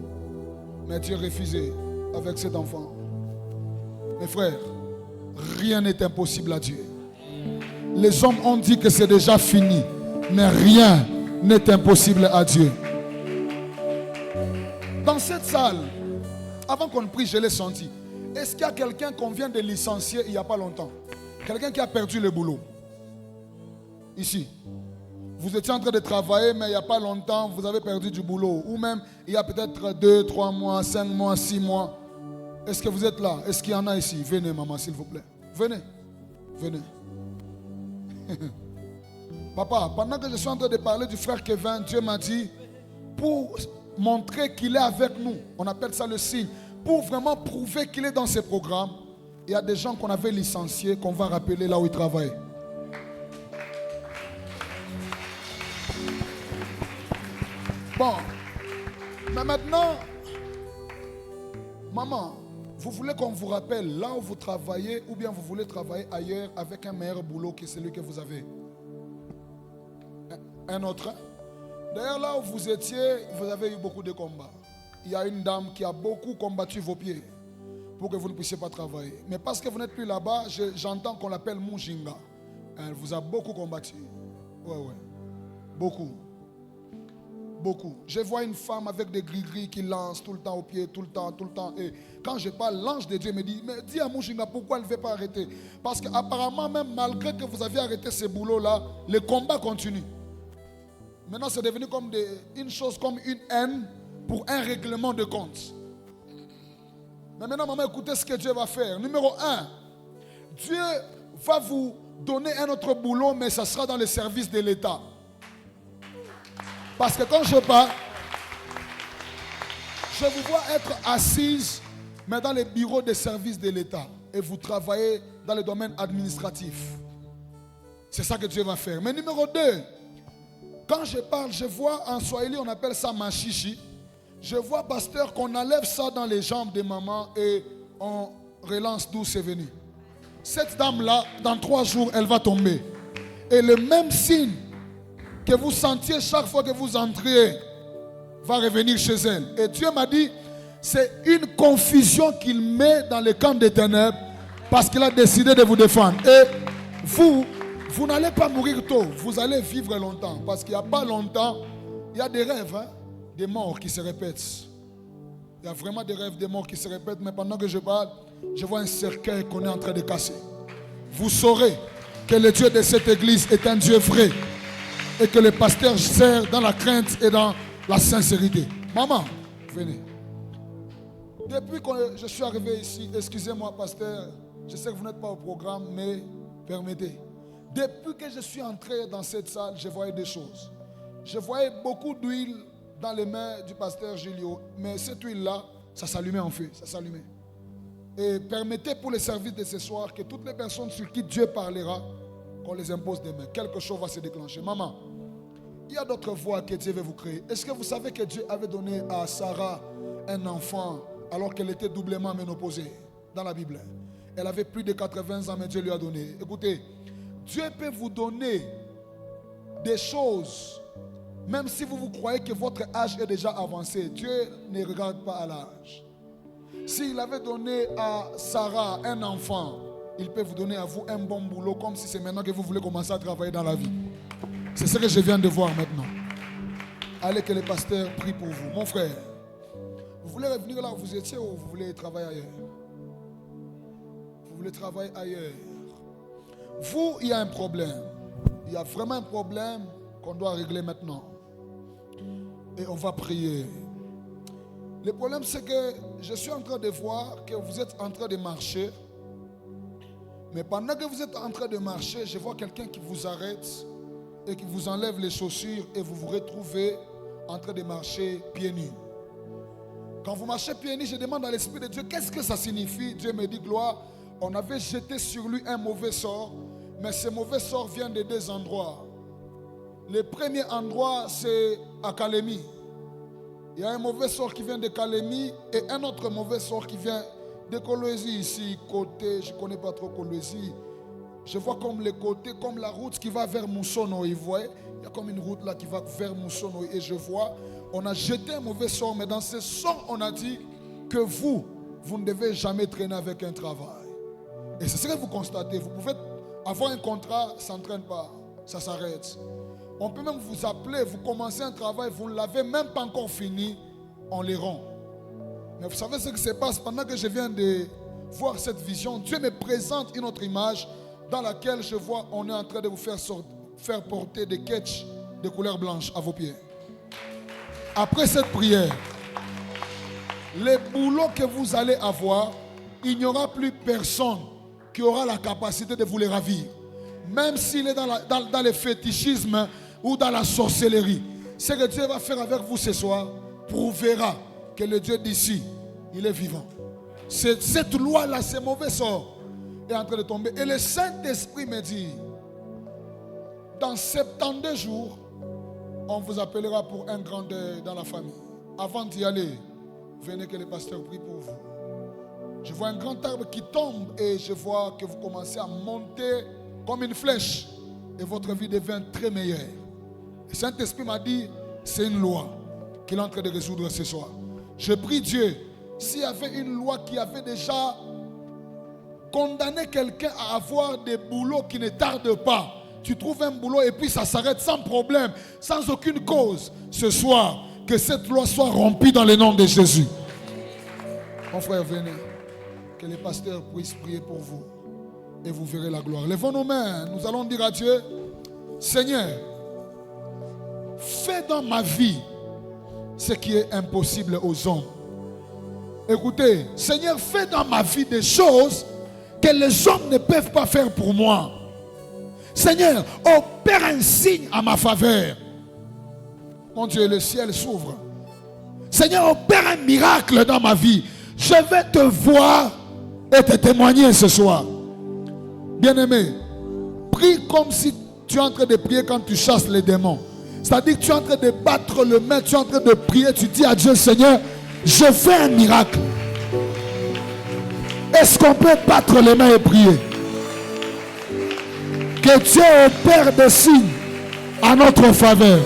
Mais Dieu refusait avec cet enfant. Mes frères, rien n'est impossible à Dieu. Les hommes ont dit que c'est déjà fini, mais rien n'est impossible à Dieu. Dans cette salle, avant qu'on prie, je l'ai senti. Est-ce qu'il y a quelqu'un qu'on vient de licencier il n'y a pas longtemps? Quelqu'un qui a perdu le boulot? Ici. Vous étiez en train de travailler, mais il n'y a pas longtemps, vous avez perdu du boulot. Ou même, il y a peut-être 2, 3 mois, 5 mois, 6 mois. Est-ce que vous êtes là? Est-ce qu'il y en a ici? Venez, maman, s'il vous plaît. Venez. Venez. Papa, pendant que je suis en train de parler du frère Kevin, Dieu m'a dit, pour montrer qu'il est avec nous, on appelle ça le signe, pour vraiment prouver qu'il est dans ses programmes, il y a des gens qu'on avait licenciés, qu'on va rappeler là où ils travaillent. Bon, mais maintenant, maman, vous voulez qu'on vous rappelle là où vous travaillez ou bien vous voulez travailler ailleurs avec un meilleur boulot que celui que vous avez? Un autre? D'ailleurs, là où vous étiez, vous avez eu beaucoup de combats. Il y a une dame qui a beaucoup combattu vos pieds pour que vous ne puissiez pas travailler. Mais parce que vous n'êtes plus là-bas, j'entends qu'on l'appelle Mujinga. Elle vous a beaucoup combattu. Ouais. Beaucoup. Beaucoup. Je vois une femme avec des gris-gris qui lance tout le temps aux pieds, tout le temps. Et quand je parle, l'ange de Dieu me dit, mais dis à Mujinga pourquoi elle ne veut pas arrêter. Parce qu'apparemment, même malgré que vous aviez arrêté ce boulot-là, le combat continue. Maintenant, c'est devenu comme une chose, comme une haine pour un règlement de compte. Mais maintenant, maman, écoutez ce que Dieu va faire. Numéro 1, Dieu va vous donner un autre boulot, mais ça sera dans le service de l'État. Parce que quand je parle, je vous vois être assise, mais dans les bureaux de service de l'État. Et vous travaillez dans le domaine administratif. C'est ça que Dieu va faire. Mais numéro 2, quand je parle, je vois en Swahili, on appelle ça machichi. Je vois, pasteur, qu'on enlève ça dans les jambes de maman et on relance d'où c'est venu. Cette dame-là, dans 3 jours, elle va tomber. Et le même signe que vous sentiez chaque fois que vous entriez va revenir chez elle. Et Dieu m'a dit, c'est une confusion qu'il met dans le camp des ténèbres parce qu'il a décidé de vous défendre. Et vous n'allez pas mourir tôt, vous allez vivre longtemps. Parce qu'il n'y a pas longtemps, il y a des rêves, des morts qui se répètent. Il y a vraiment des rêves de morts qui se répètent. Mais pendant que je parle, je vois un cercueil qu'on est en train de casser. Vous saurez que le Dieu de cette église est un Dieu vrai. Et que le pasteur sert dans la crainte et dans la sincérité. Maman, venez. Depuis que je suis arrivé ici, excusez-moi pasteur, je sais que vous n'êtes pas au programme, mais permettez. Depuis que je suis entré dans cette salle, je voyais des choses. Je voyais beaucoup d'huile dans les mains du pasteur Julio. Mais cette huile-là, ça s'allumait en feu, ça s'allumait. Et permettez pour le service de ce soir que toutes les personnes sur qui Dieu parlera, qu'on les impose des mains. Quelque chose va se déclencher. Maman, il y a d'autres voies que Dieu veut vous créer. Est-ce que vous savez que Dieu avait donné à Sarah un enfant alors qu'elle était doublement ménopausée dans la Bible? Elle avait plus de 80 ans, mais Dieu lui a donné. Écoutez, Dieu peut vous donner des choses, même si vous croyez que votre âge est déjà avancé. Dieu ne regarde pas à l'âge. S'il avait donné à Sarah un enfant, il peut vous donner à vous un bon boulot, comme si c'est maintenant que vous voulez commencer à travailler dans la vie. C'est ce que je viens de voir maintenant. Allez que le pasteur prie pour vous. Mon frère, vous voulez revenir là où vous étiez ou vous voulez travailler ailleurs? Vous voulez travailler ailleurs. Vous, il y a un problème. Il y a vraiment un problème qu'on doit régler maintenant. Et on va prier. Le problème, c'est que je suis en train de voir que vous êtes en train de marcher. Mais pendant que vous êtes en train de marcher, je vois quelqu'un qui vous arrête et qui vous enlève les chaussures et vous vous retrouvez en train de marcher pieds nus. Quand vous marchez pieds nus, je demande à l'Esprit de Dieu, qu'est-ce que ça signifie? Dieu me dit, gloire, on avait jeté sur lui un mauvais sort, mais ce mauvais sort vient de 2 endroits. Le premier endroit, c'est Académie. Il y a un mauvais sort qui vient de Calémie et un autre mauvais sort qui vient de Kolwezi ici, côté, je ne connais pas trop Kolwezi. Je vois comme les côtés, comme la route qui va vers Moussono. Vous voyez, il y a comme une route là qui va vers Moussono. Et je vois, on a jeté un mauvais sort, mais dans ce sort, on a dit que vous ne devez jamais traîner avec un travail. Et c'est ce que vous constatez. Vous pouvez avoir un contrat, ça ne traîne pas, ça s'arrête. On peut même vous appeler, vous commencez un travail, vous ne l'avez même pas encore fini, on les rend. Mais vous savez ce qui se passe pendant que je viens de voir cette vision. Dieu me présente une autre image dans laquelle je vois, on est en train de vous faire porter des ketchs de couleur blanche à vos pieds. Après cette prière, les boulots que vous allez avoir, il n'y aura plus personne qui aura la capacité de vous les ravir. Même s'il est dans le fétichisme ou dans la sorcellerie. Ce que Dieu va faire avec vous ce soir prouvera que le Dieu d'ici, il est vivant. Cette loi-là, ce mauvais sort est en train de tomber. Et le Saint-Esprit me dit, dans 72 jours, on vous appellera pour un grand deuil dans la famille. Avant d'y aller, venez que le pasteur prie pour vous. Je vois un grand arbre qui tombe et je vois que vous commencez à monter comme une flèche et votre vie devient très meilleure. Le Saint-Esprit m'a dit, c'est une loi qu'il est en train de résoudre ce soir. Je prie Dieu, s'il y avait une loi qui avait déjà condamné quelqu'un à avoir des boulots qui ne tardent pas, tu trouves un boulot et puis ça s'arrête sans problème, sans aucune cause. Ce soir, que cette loi soit rompue dans le nom de Jésus. Mon frère, venez, que les pasteurs puissent prier pour vous et vous verrez la gloire. Levons nos mains, nous allons dire à Dieu, Seigneur, fais dans ma vie ce qui est impossible aux hommes. Écoutez, Seigneur, fais dans ma vie des choses que les hommes ne peuvent pas faire pour moi. Seigneur, opère un signe à ma faveur. Mon Dieu, le ciel s'ouvre. Seigneur, opère un miracle dans ma vie. Je vais te voir et te témoigner ce soir. Bien-aimé, prie comme si tu es en train de prier quand tu chasses les démons. C'est-à-dire que tu es en train de battre le main, tu es en train de prier, tu dis à Dieu, Seigneur, je fais un miracle. Est-ce qu'on peut battre les mains et prier? Que Dieu opère des signes à notre faveur.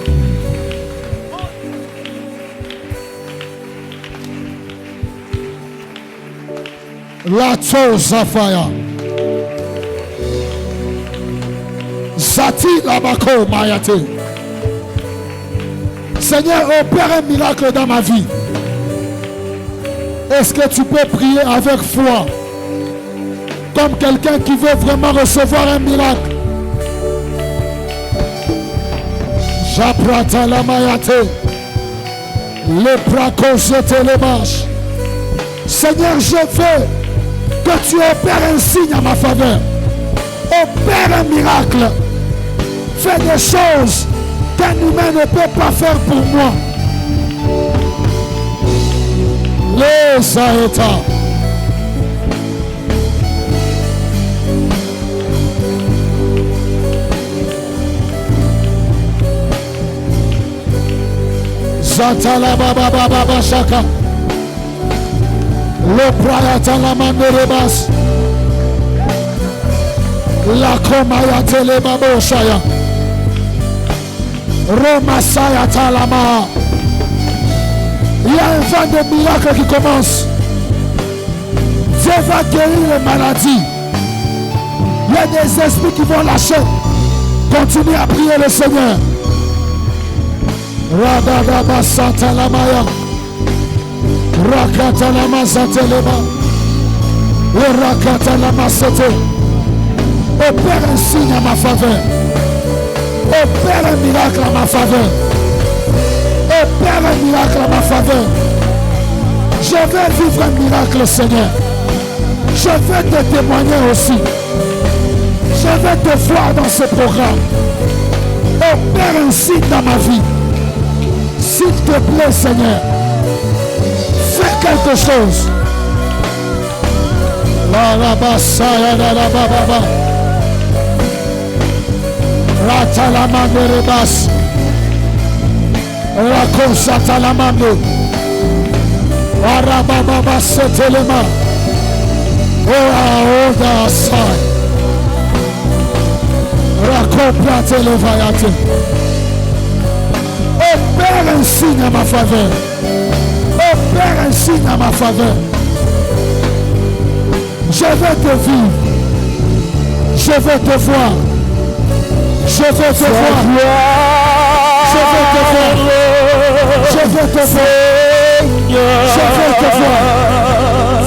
La Tzofaya Zati Labako Mayate. Seigneur, opère un miracle dans ma vie. Est-ce que tu peux prier avec foi comme quelqu'un qui veut vraiment recevoir un miracle? Japrata la Mayate. Le prakosete les marches. Seigneur, je veux que tu opères un signe à ma faveur. Opère un miracle. Fais des choses qu'un humain ne peut pas faire pour moi. Les Saïta. Zatala baba baba shaka. Le prayata la manderebas. La komayate le baboshaya. Roma sayata lama. Il y a un vent de miracles qui commence. Dieu va guérir les maladies. Il y a des esprits qui vont lâcher. Continuez à prier le Seigneur. Radadaba Santalamaya. Rakatalama Satelema. Rakatalama Sete. Opère un signe à ma faveur. Opère un miracle à ma faveur. Opère un miracle à ma faveur. Je vais vivre un miracle, Seigneur. Je vais te témoigner aussi. Je vais te voir dans ce programme. Opère un signe dans ma vie. S'il te plaît, Seigneur, fais quelque chose. La rabasaya la rababa. Ratalamande rebas. Rakosatalamande. Karababa Setelema. Oda Asai. Rakoplate Levayate. Opère un signe à ma faveur. Opère un signe à ma faveur. Je vais te vivre. Je vais te voir. Je vais te voir. Je vais te voir. Je vais te voir. Je vais te voir.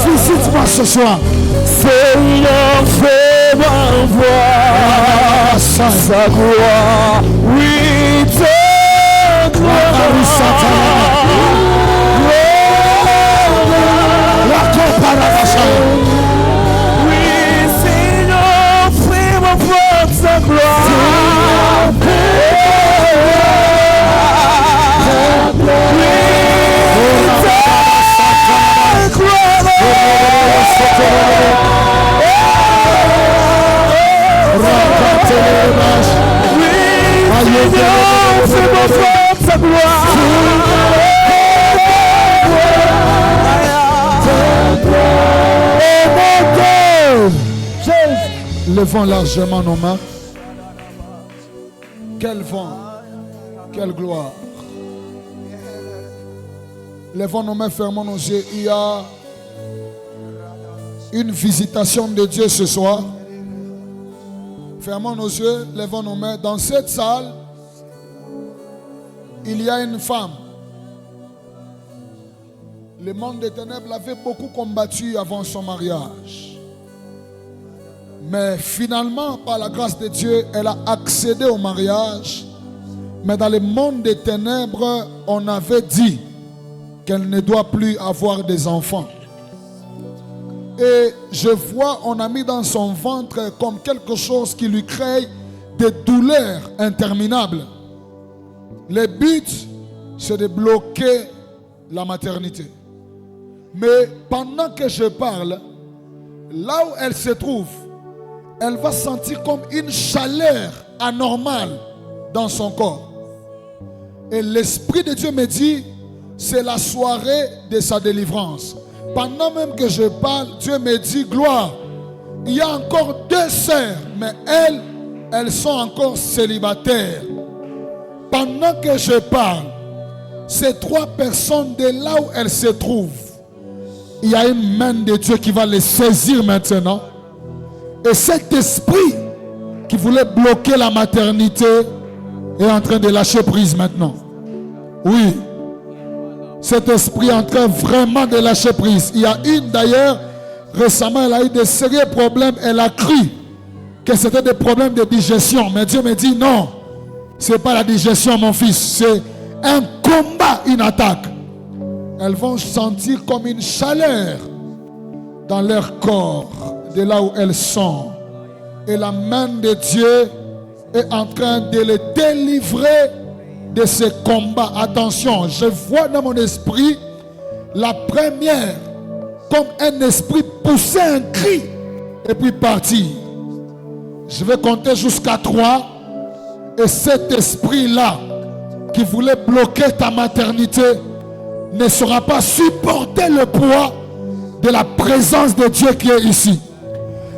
Visite-moi ce soir. Seigneur, fais-moi voir sa gloire. Oui, ta gloire. Oui, Seigneur, fais-moi voir sa gloire. Levons largement nos mains. Quel vent, quelle gloire. Levons nos mains, fermons nos yeux. Il y a une visitation de Dieu ce soir. Fermons nos yeux, levons nos mains. Dans cette salle, il y a une femme. Le monde des ténèbres l'avait beaucoup combattu avant son mariage. Mais finalement, par la grâce de Dieu, elle a accédé au mariage. Mais dans le monde des ténèbres, on avait dit qu'elle ne doit plus avoir des enfants. Et je vois, on a mis dans son ventre comme quelque chose qui lui crée des douleurs interminables. Le but, c'est de bloquer la maternité. Mais pendant que je parle, là où elle se trouve, elle va sentir comme une chaleur anormale dans son corps. Et l'Esprit de Dieu me dit, c'est la soirée de sa délivrance. Pendant même que je parle, Dieu me dit, gloire, il y a encore 2 sœurs, mais elles sont encore célibataires. Pendant que je parle, ces 3 personnes, de là où elles se trouvent, il y a une main de Dieu qui va les saisir maintenant. Et cet esprit qui voulait bloquer la maternité est en train de lâcher prise maintenant. Oui. Cet esprit est en train vraiment de lâcher prise. Il y a une d'ailleurs, récemment, elle a eu de sérieux problèmes. Elle a cru que c'était des problèmes de digestion. Mais Dieu me dit non, ce n'est pas la digestion, mon fils. C'est un combat, une attaque. Elles vont sentir comme une chaleur dans leur corps, de là où elles sont. Et la main de Dieu est en train de les délivrer de ces combats. Attention, je vois dans mon esprit la première comme un esprit pousser un cri et puis partir. Je vais compter jusqu'à 3 et cet esprit-là qui voulait bloquer ta maternité ne saura pas supporter le poids de la présence de Dieu qui est ici.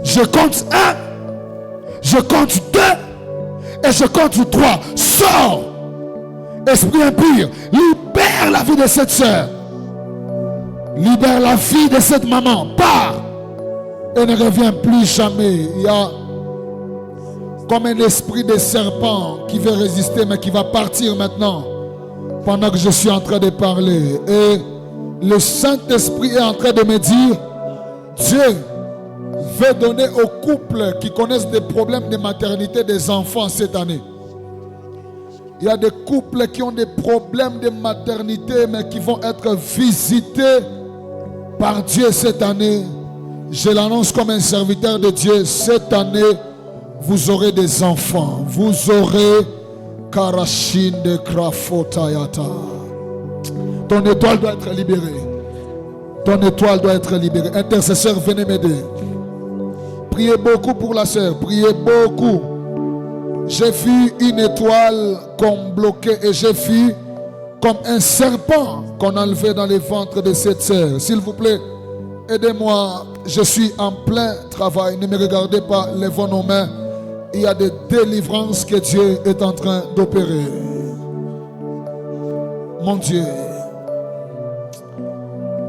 Je compte 1, je compte 2 et je compte 3. Sors! Esprit impur, libère la vie de cette sœur. Libère la vie de cette maman. Pars! Et ne reviens plus jamais. Il y a comme un esprit de serpent qui veut résister mais qui va partir maintenant pendant que je suis en train de parler. Et le Saint-Esprit est en train de me dire, Dieu veut donner aux couples qui connaissent des problèmes de maternité des enfants cette année. Il y a des couples qui ont des problèmes de maternité mais qui vont être visités par Dieu cette année. Je l'annonce comme un serviteur de Dieu. Cette année, vous aurez des enfants. Vous aurez Karashin de Krafotayata. Ton étoile doit être libérée. Ton étoile doit être libérée. Intercesseur, venez m'aider. Priez beaucoup pour la sœur. Priez beaucoup. J'ai vu une étoile comme bloquée et j'ai vu comme un serpent qu'on a enlevé dans les ventres de cette sœur. S'il vous plaît, aidez-moi. Je suis en plein travail. Ne me regardez pas, levons nos mains. Il y a des délivrances que Dieu est en train d'opérer. Mon Dieu.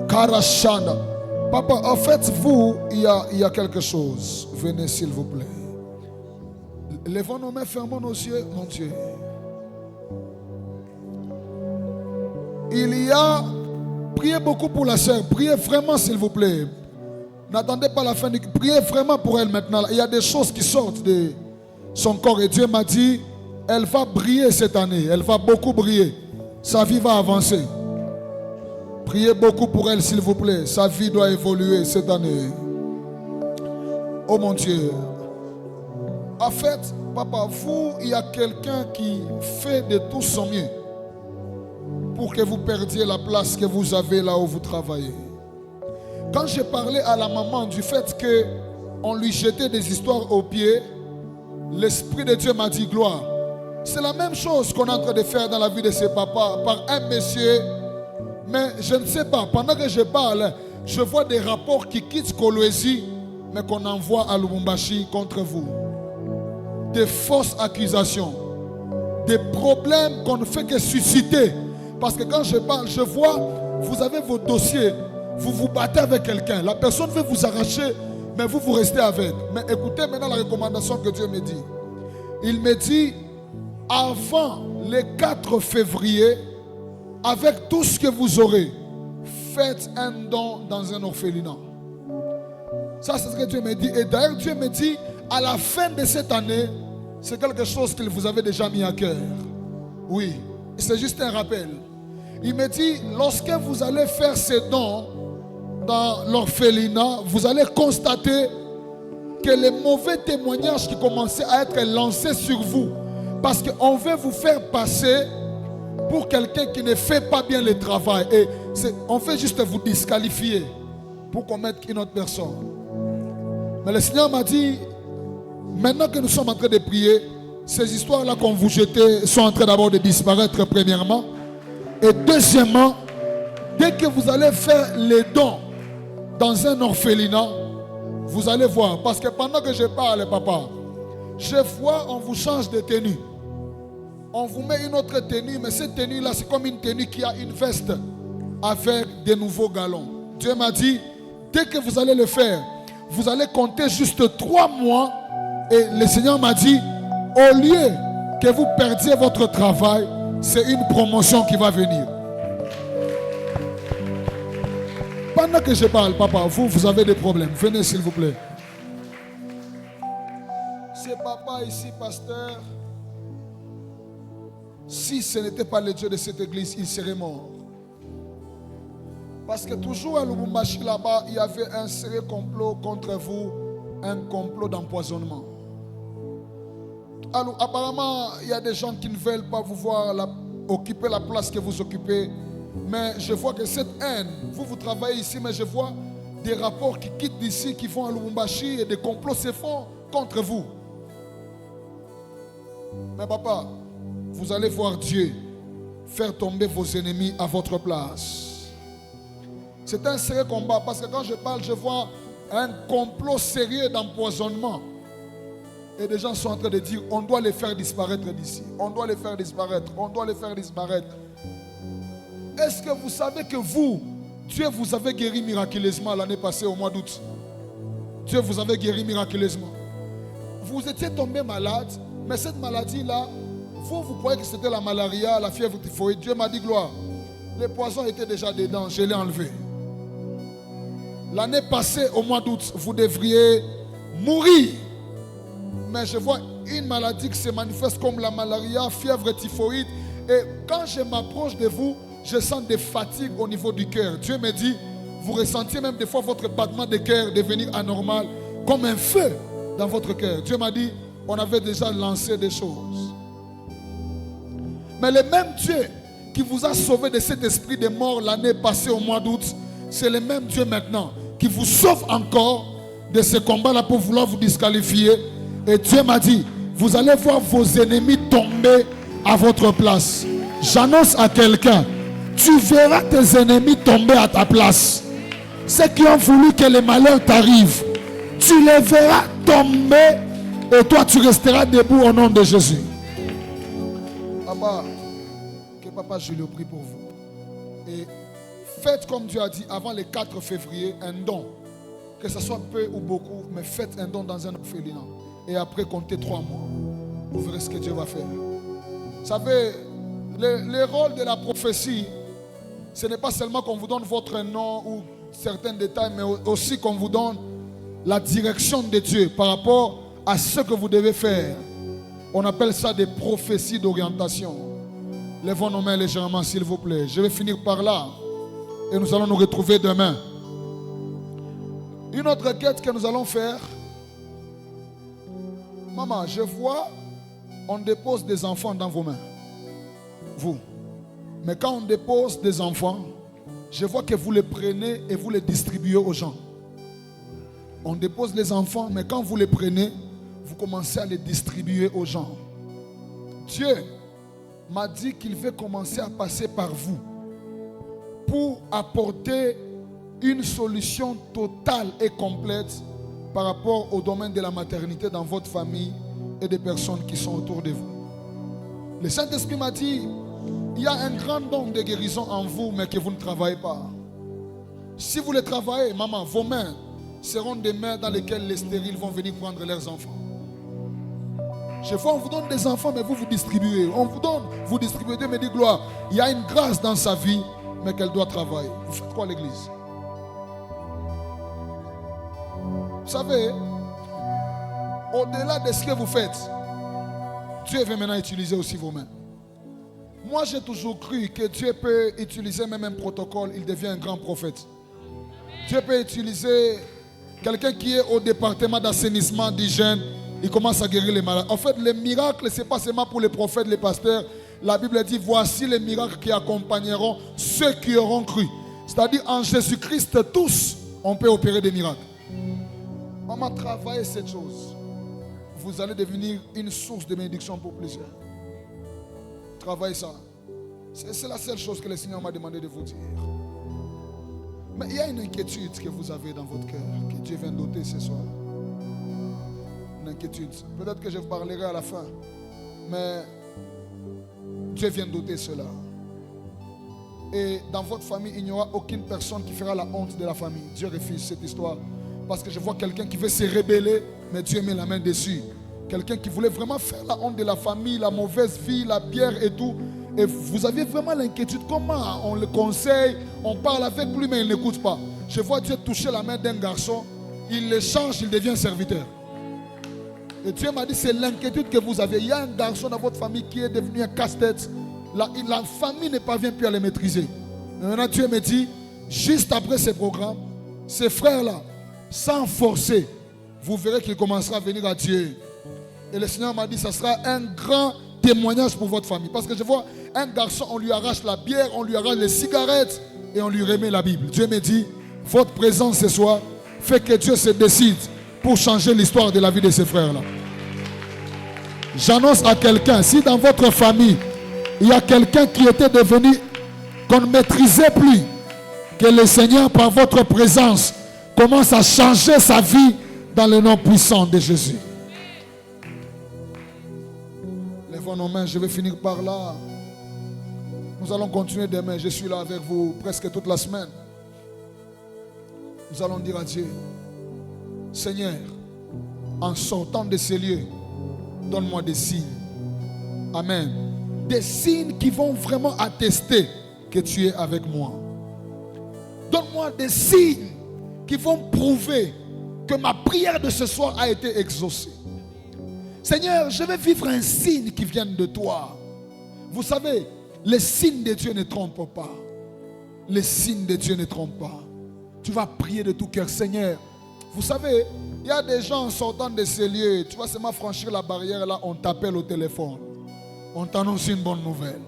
Karashana. Papa, en fait, vous, il y a quelque chose. Venez, s'il vous plaît. Levons nos mains, fermons nos yeux, mon Dieu. Il y a... Priez beaucoup pour la sœur. Priez vraiment, s'il vous plaît. N'attendez pas la fin du... Priez vraiment pour elle maintenant. Il y a des choses qui sortent de son corps. Et Dieu m'a dit, elle va briller cette année. Elle va beaucoup briller. Sa vie va avancer. Priez beaucoup pour elle, s'il vous plaît. Sa vie doit évoluer cette année. Oh mon Dieu. En fait, papa, vous, il y a quelqu'un qui fait de tout son mieux pour que vous perdiez la place que vous avez là où vous travaillez. Quand j'ai parlé à la maman du fait qu'on lui jetait des histoires aux pieds, l'Esprit de Dieu m'a dit gloire. C'est la même chose qu'on est en train de faire dans la vie de ses papas par un monsieur. Mais je ne sais pas, pendant que je parle, je vois des rapports qui quittent Kolwezi, mais qu'on envoie à Lubumbashi contre vous. Des fausses accusations, des problèmes qu'on ne fait que susciter. Parce que quand je parle, je vois, vous avez vos dossiers, vous vous battez avec quelqu'un, la personne veut vous arracher, mais vous restez avec. Mais écoutez maintenant la recommandation que Dieu me dit. Il me dit, avant le 4 février, avec tout ce que vous aurez, faites un don dans un orphelinat. Ça, c'est ce que Dieu me dit. Et d'ailleurs, Dieu me dit, à la fin de cette année, c'est quelque chose qu'il vous avait déjà mis à cœur. Oui, c'est juste un rappel. Il me dit, lorsque vous allez faire ces dons dans l'orphelinat, vous allez constater que les mauvais témoignages qui commençaient à être lancés sur vous, parce qu'on veut vous faire passer pour quelqu'un qui ne fait pas bien le travail. Et on fait juste vous disqualifier pour commettre une autre personne. Mais le Seigneur m'a dit, maintenant que nous sommes en train de prier, ces histoires-là qu'on vous jetait sont en train d'abord de disparaître premièrement. Et deuxièmement, dès que vous allez faire les dons dans un orphelinat, vous allez voir. Parce que pendant que je parle, papa, je vois on vous change de tenue. On vous met une autre tenue, mais cette tenue-là, c'est comme une tenue qui a une veste avec des nouveaux galons. Dieu m'a dit, dès que vous allez le faire, vous allez compter juste 3 mois. Et le Seigneur m'a dit, au lieu que vous perdiez votre travail, c'est une promotion qui va venir. Pendant que je parle, papa, vous avez des problèmes. Venez s'il vous plaît. C'est papa ici, pasteur. Si ce n'était pas le Dieu de cette église, il serait mort. Parce que toujours à Lubumbashi là-bas, il y avait un sérieux complot contre vous, un complot d'empoisonnement. Alors apparemment, il y a des gens qui ne veulent pas vous voir occuper la place que vous occupez. Mais je vois que cette haine, vous travaillez ici, mais je vois des rapports qui quittent d'ici, qui vont à Lubumbashi et des complots se font contre vous. Mais papa, vous allez voir Dieu faire tomber vos ennemis à votre place. C'est un sérieux combat parce que quand je parle, je vois un complot sérieux d'empoisonnement. Et des gens sont en train de dire, on doit les faire disparaître d'ici. On doit les faire disparaître. On doit les faire disparaître. Est-ce que vous savez que vous, Dieu vous avait guéri miraculeusement l'année passée au mois d'août? Dieu vous avait guéri miraculeusement. Vous étiez tombé malade, mais cette maladie-là, vous croyez que c'était la malaria, la fièvre typhoïde. Dieu m'a dit gloire. Le poison était déjà dedans, je l'ai enlevé. L'année passée, au mois d'août, vous devriez mourir. Mais je vois une maladie qui se manifeste comme la malaria, fièvre typhoïde. Et quand je m'approche de vous, je sens des fatigues au niveau du cœur. Dieu me dit, vous ressentiez même des fois votre battement de cœur devenir anormal, comme un feu dans votre cœur. Dieu m'a dit, on avait déjà lancé des choses. Mais le même Dieu qui vous a sauvé de cet esprit de mort l'année passée au mois d'août, c'est le même Dieu maintenant qui vous sauve encore de ce combat-là pour vouloir vous disqualifier. Et Dieu m'a dit, vous allez voir vos ennemis tomber à votre place. J'annonce à quelqu'un, tu verras tes ennemis tomber à ta place. Ceux qui ont voulu que les malheurs t'arrivent, tu les verras tomber et toi tu resteras debout au nom de Jésus. Papa, que Papa je le prie pour vous. Et faites comme Dieu a dit avant le 4 février un don. Que ce soit peu ou beaucoup, mais faites un don dans un orphelinat. Et après comptez 3 mois. Vous verrez ce que Dieu va faire. Vous savez, le rôle de la prophétie, ce n'est pas seulement qu'on vous donne votre nom ou certains détails, mais aussi qu'on vous donne la direction de Dieu par rapport à ce que vous devez faire. On appelle ça des prophéties d'orientation. Lèvons nos mains légèrement, s'il vous plaît. Je vais finir par là. Et nous allons nous retrouver demain. Une autre quête que nous allons faire. Maman, je vois, on dépose des enfants dans vos mains. Vous. Mais quand on dépose des enfants, je vois que vous les prenez et vous les distribuez aux gens. On dépose les enfants, mais quand vous les prenez, vous commencez à les distribuer aux gens. Dieu m'a dit qu'il veut commencer à passer par vous pour apporter une solution totale et complète par rapport au domaine de la maternité dans votre famille et des personnes qui sont autour de vous. Le Saint-Esprit m'a dit, il y a un grand don de guérison en vous, mais que vous ne travaillez pas. Si vous le travaillez, maman, vos mains seront des mains dans lesquelles les stériles vont venir prendre leurs enfants. Chaque fois, on vous donne des enfants, mais vous distribuez. On vous donne, vous distribuez. Dieu me dit gloire. Il y a une grâce dans sa vie, mais qu'elle doit travailler. Vous faites quoi à l'église? Vous savez, au-delà de ce que vous faites, Dieu veut maintenant utiliser aussi vos mains. Moi, j'ai toujours cru que Dieu peut utiliser même un protocole, il devient un grand prophète. Dieu peut utiliser quelqu'un qui est au département d'assainissement, d'hygiène, il commence à guérir les malades. En fait, les miracles, ce n'est pas seulement pour les prophètes, les pasteurs. La Bible dit, voici les miracles qui accompagneront ceux qui auront cru. C'est-à-dire, en Jésus-Christ, tous, on peut opérer des miracles. Maman, travaillez cette chose. Vous allez devenir une source de bénédiction pour plusieurs. Travaillez ça. C'est la seule chose que le Seigneur m'a demandé de vous dire. Mais il y a une inquiétude que vous avez dans votre cœur, que Dieu vient d'ôter ce soir. Une inquiétude. Peut-être que je vous parlerai à la fin. Mais Dieu vient d'ôter cela. Et dans votre famille, il n'y aura aucune personne qui fera la honte de la famille. Dieu refuse cette histoire. Parce que je vois quelqu'un qui veut se rebeller, mais Dieu met la main dessus. Quelqu'un qui voulait vraiment faire la honte de la famille, la mauvaise vie, la bière et tout. Et vous aviez vraiment l'inquiétude. Comment on le conseille, on parle avec lui, mais il n'écoute pas. Je vois Dieu toucher la main d'un garçon. Il le change, il devient serviteur. Et Dieu m'a dit, c'est l'inquiétude que vous avez. Il y a un garçon dans votre famille qui est devenu un casse-tête. La famille ne parvient plus à le maîtriser. Mais maintenant, Dieu me dit, juste après ce programme, ces frères-là, sans forcer, vous verrez qu'il commencera à venir à Dieu. Et le Seigneur m'a dit, ça sera un grand témoignage pour votre famille. Parce que je vois un garçon, on lui arrache la bière, on lui arrache les cigarettes et on lui remet la Bible. Dieu me dit, votre présence ce soir fait que Dieu se décide pour changer l'histoire de la vie de ces frères-là. J'annonce à quelqu'un, si dans votre famille, il y a quelqu'un qui était devenu, qu'on ne maîtrisait plus, que le Seigneur, par votre présence, commence à changer sa vie dans le nom puissant de Jésus. Lèvons nos mains, je vais finir par là. Nous allons continuer demain. Je suis là avec vous presque toute la semaine. Nous allons dire à Dieu, Seigneur, en sortant de ces lieux, donne-moi des signes. Amen. Des signes qui vont vraiment attester que tu es avec moi. Donne-moi des signes qui vont prouver que ma prière de ce soir a été exaucée. Seigneur, je vais vivre un signe qui vient de toi. Vous savez, les signes de Dieu ne trompent pas. Les signes de Dieu ne trompent pas. Tu vas prier de tout cœur, Seigneur. Vous savez, il y a des gens en sortant de ces lieux, tu vas seulement franchir la barrière là, on t'appelle au téléphone. On t'annonce une bonne nouvelle.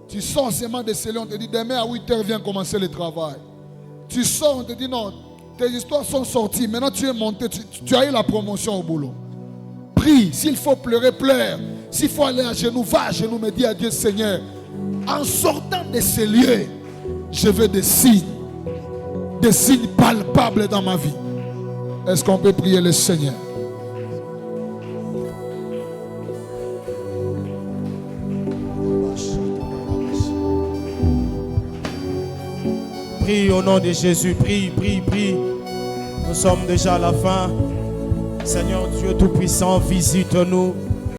Tu sors seulement de ces lieux, on te dit demain à 8h viens commencer le travail. Tu sors, on te dit non, tes histoires sont sorties, maintenant tu es monté, tu as eu la promotion au boulot. Prie, s'il faut pleurer, pleure. S'il faut aller à genoux, va à genoux, mais dis à Dieu, Seigneur, en sortant de ces lieux, je veux des signes palpables dans ma vie. Est-ce qu'on peut prier le Seigneur? Prie au nom de Jésus, prie, prie, prie. Nous sommes déjà à la fin. Seigneur Dieu Tout-Puissant, visite-nous.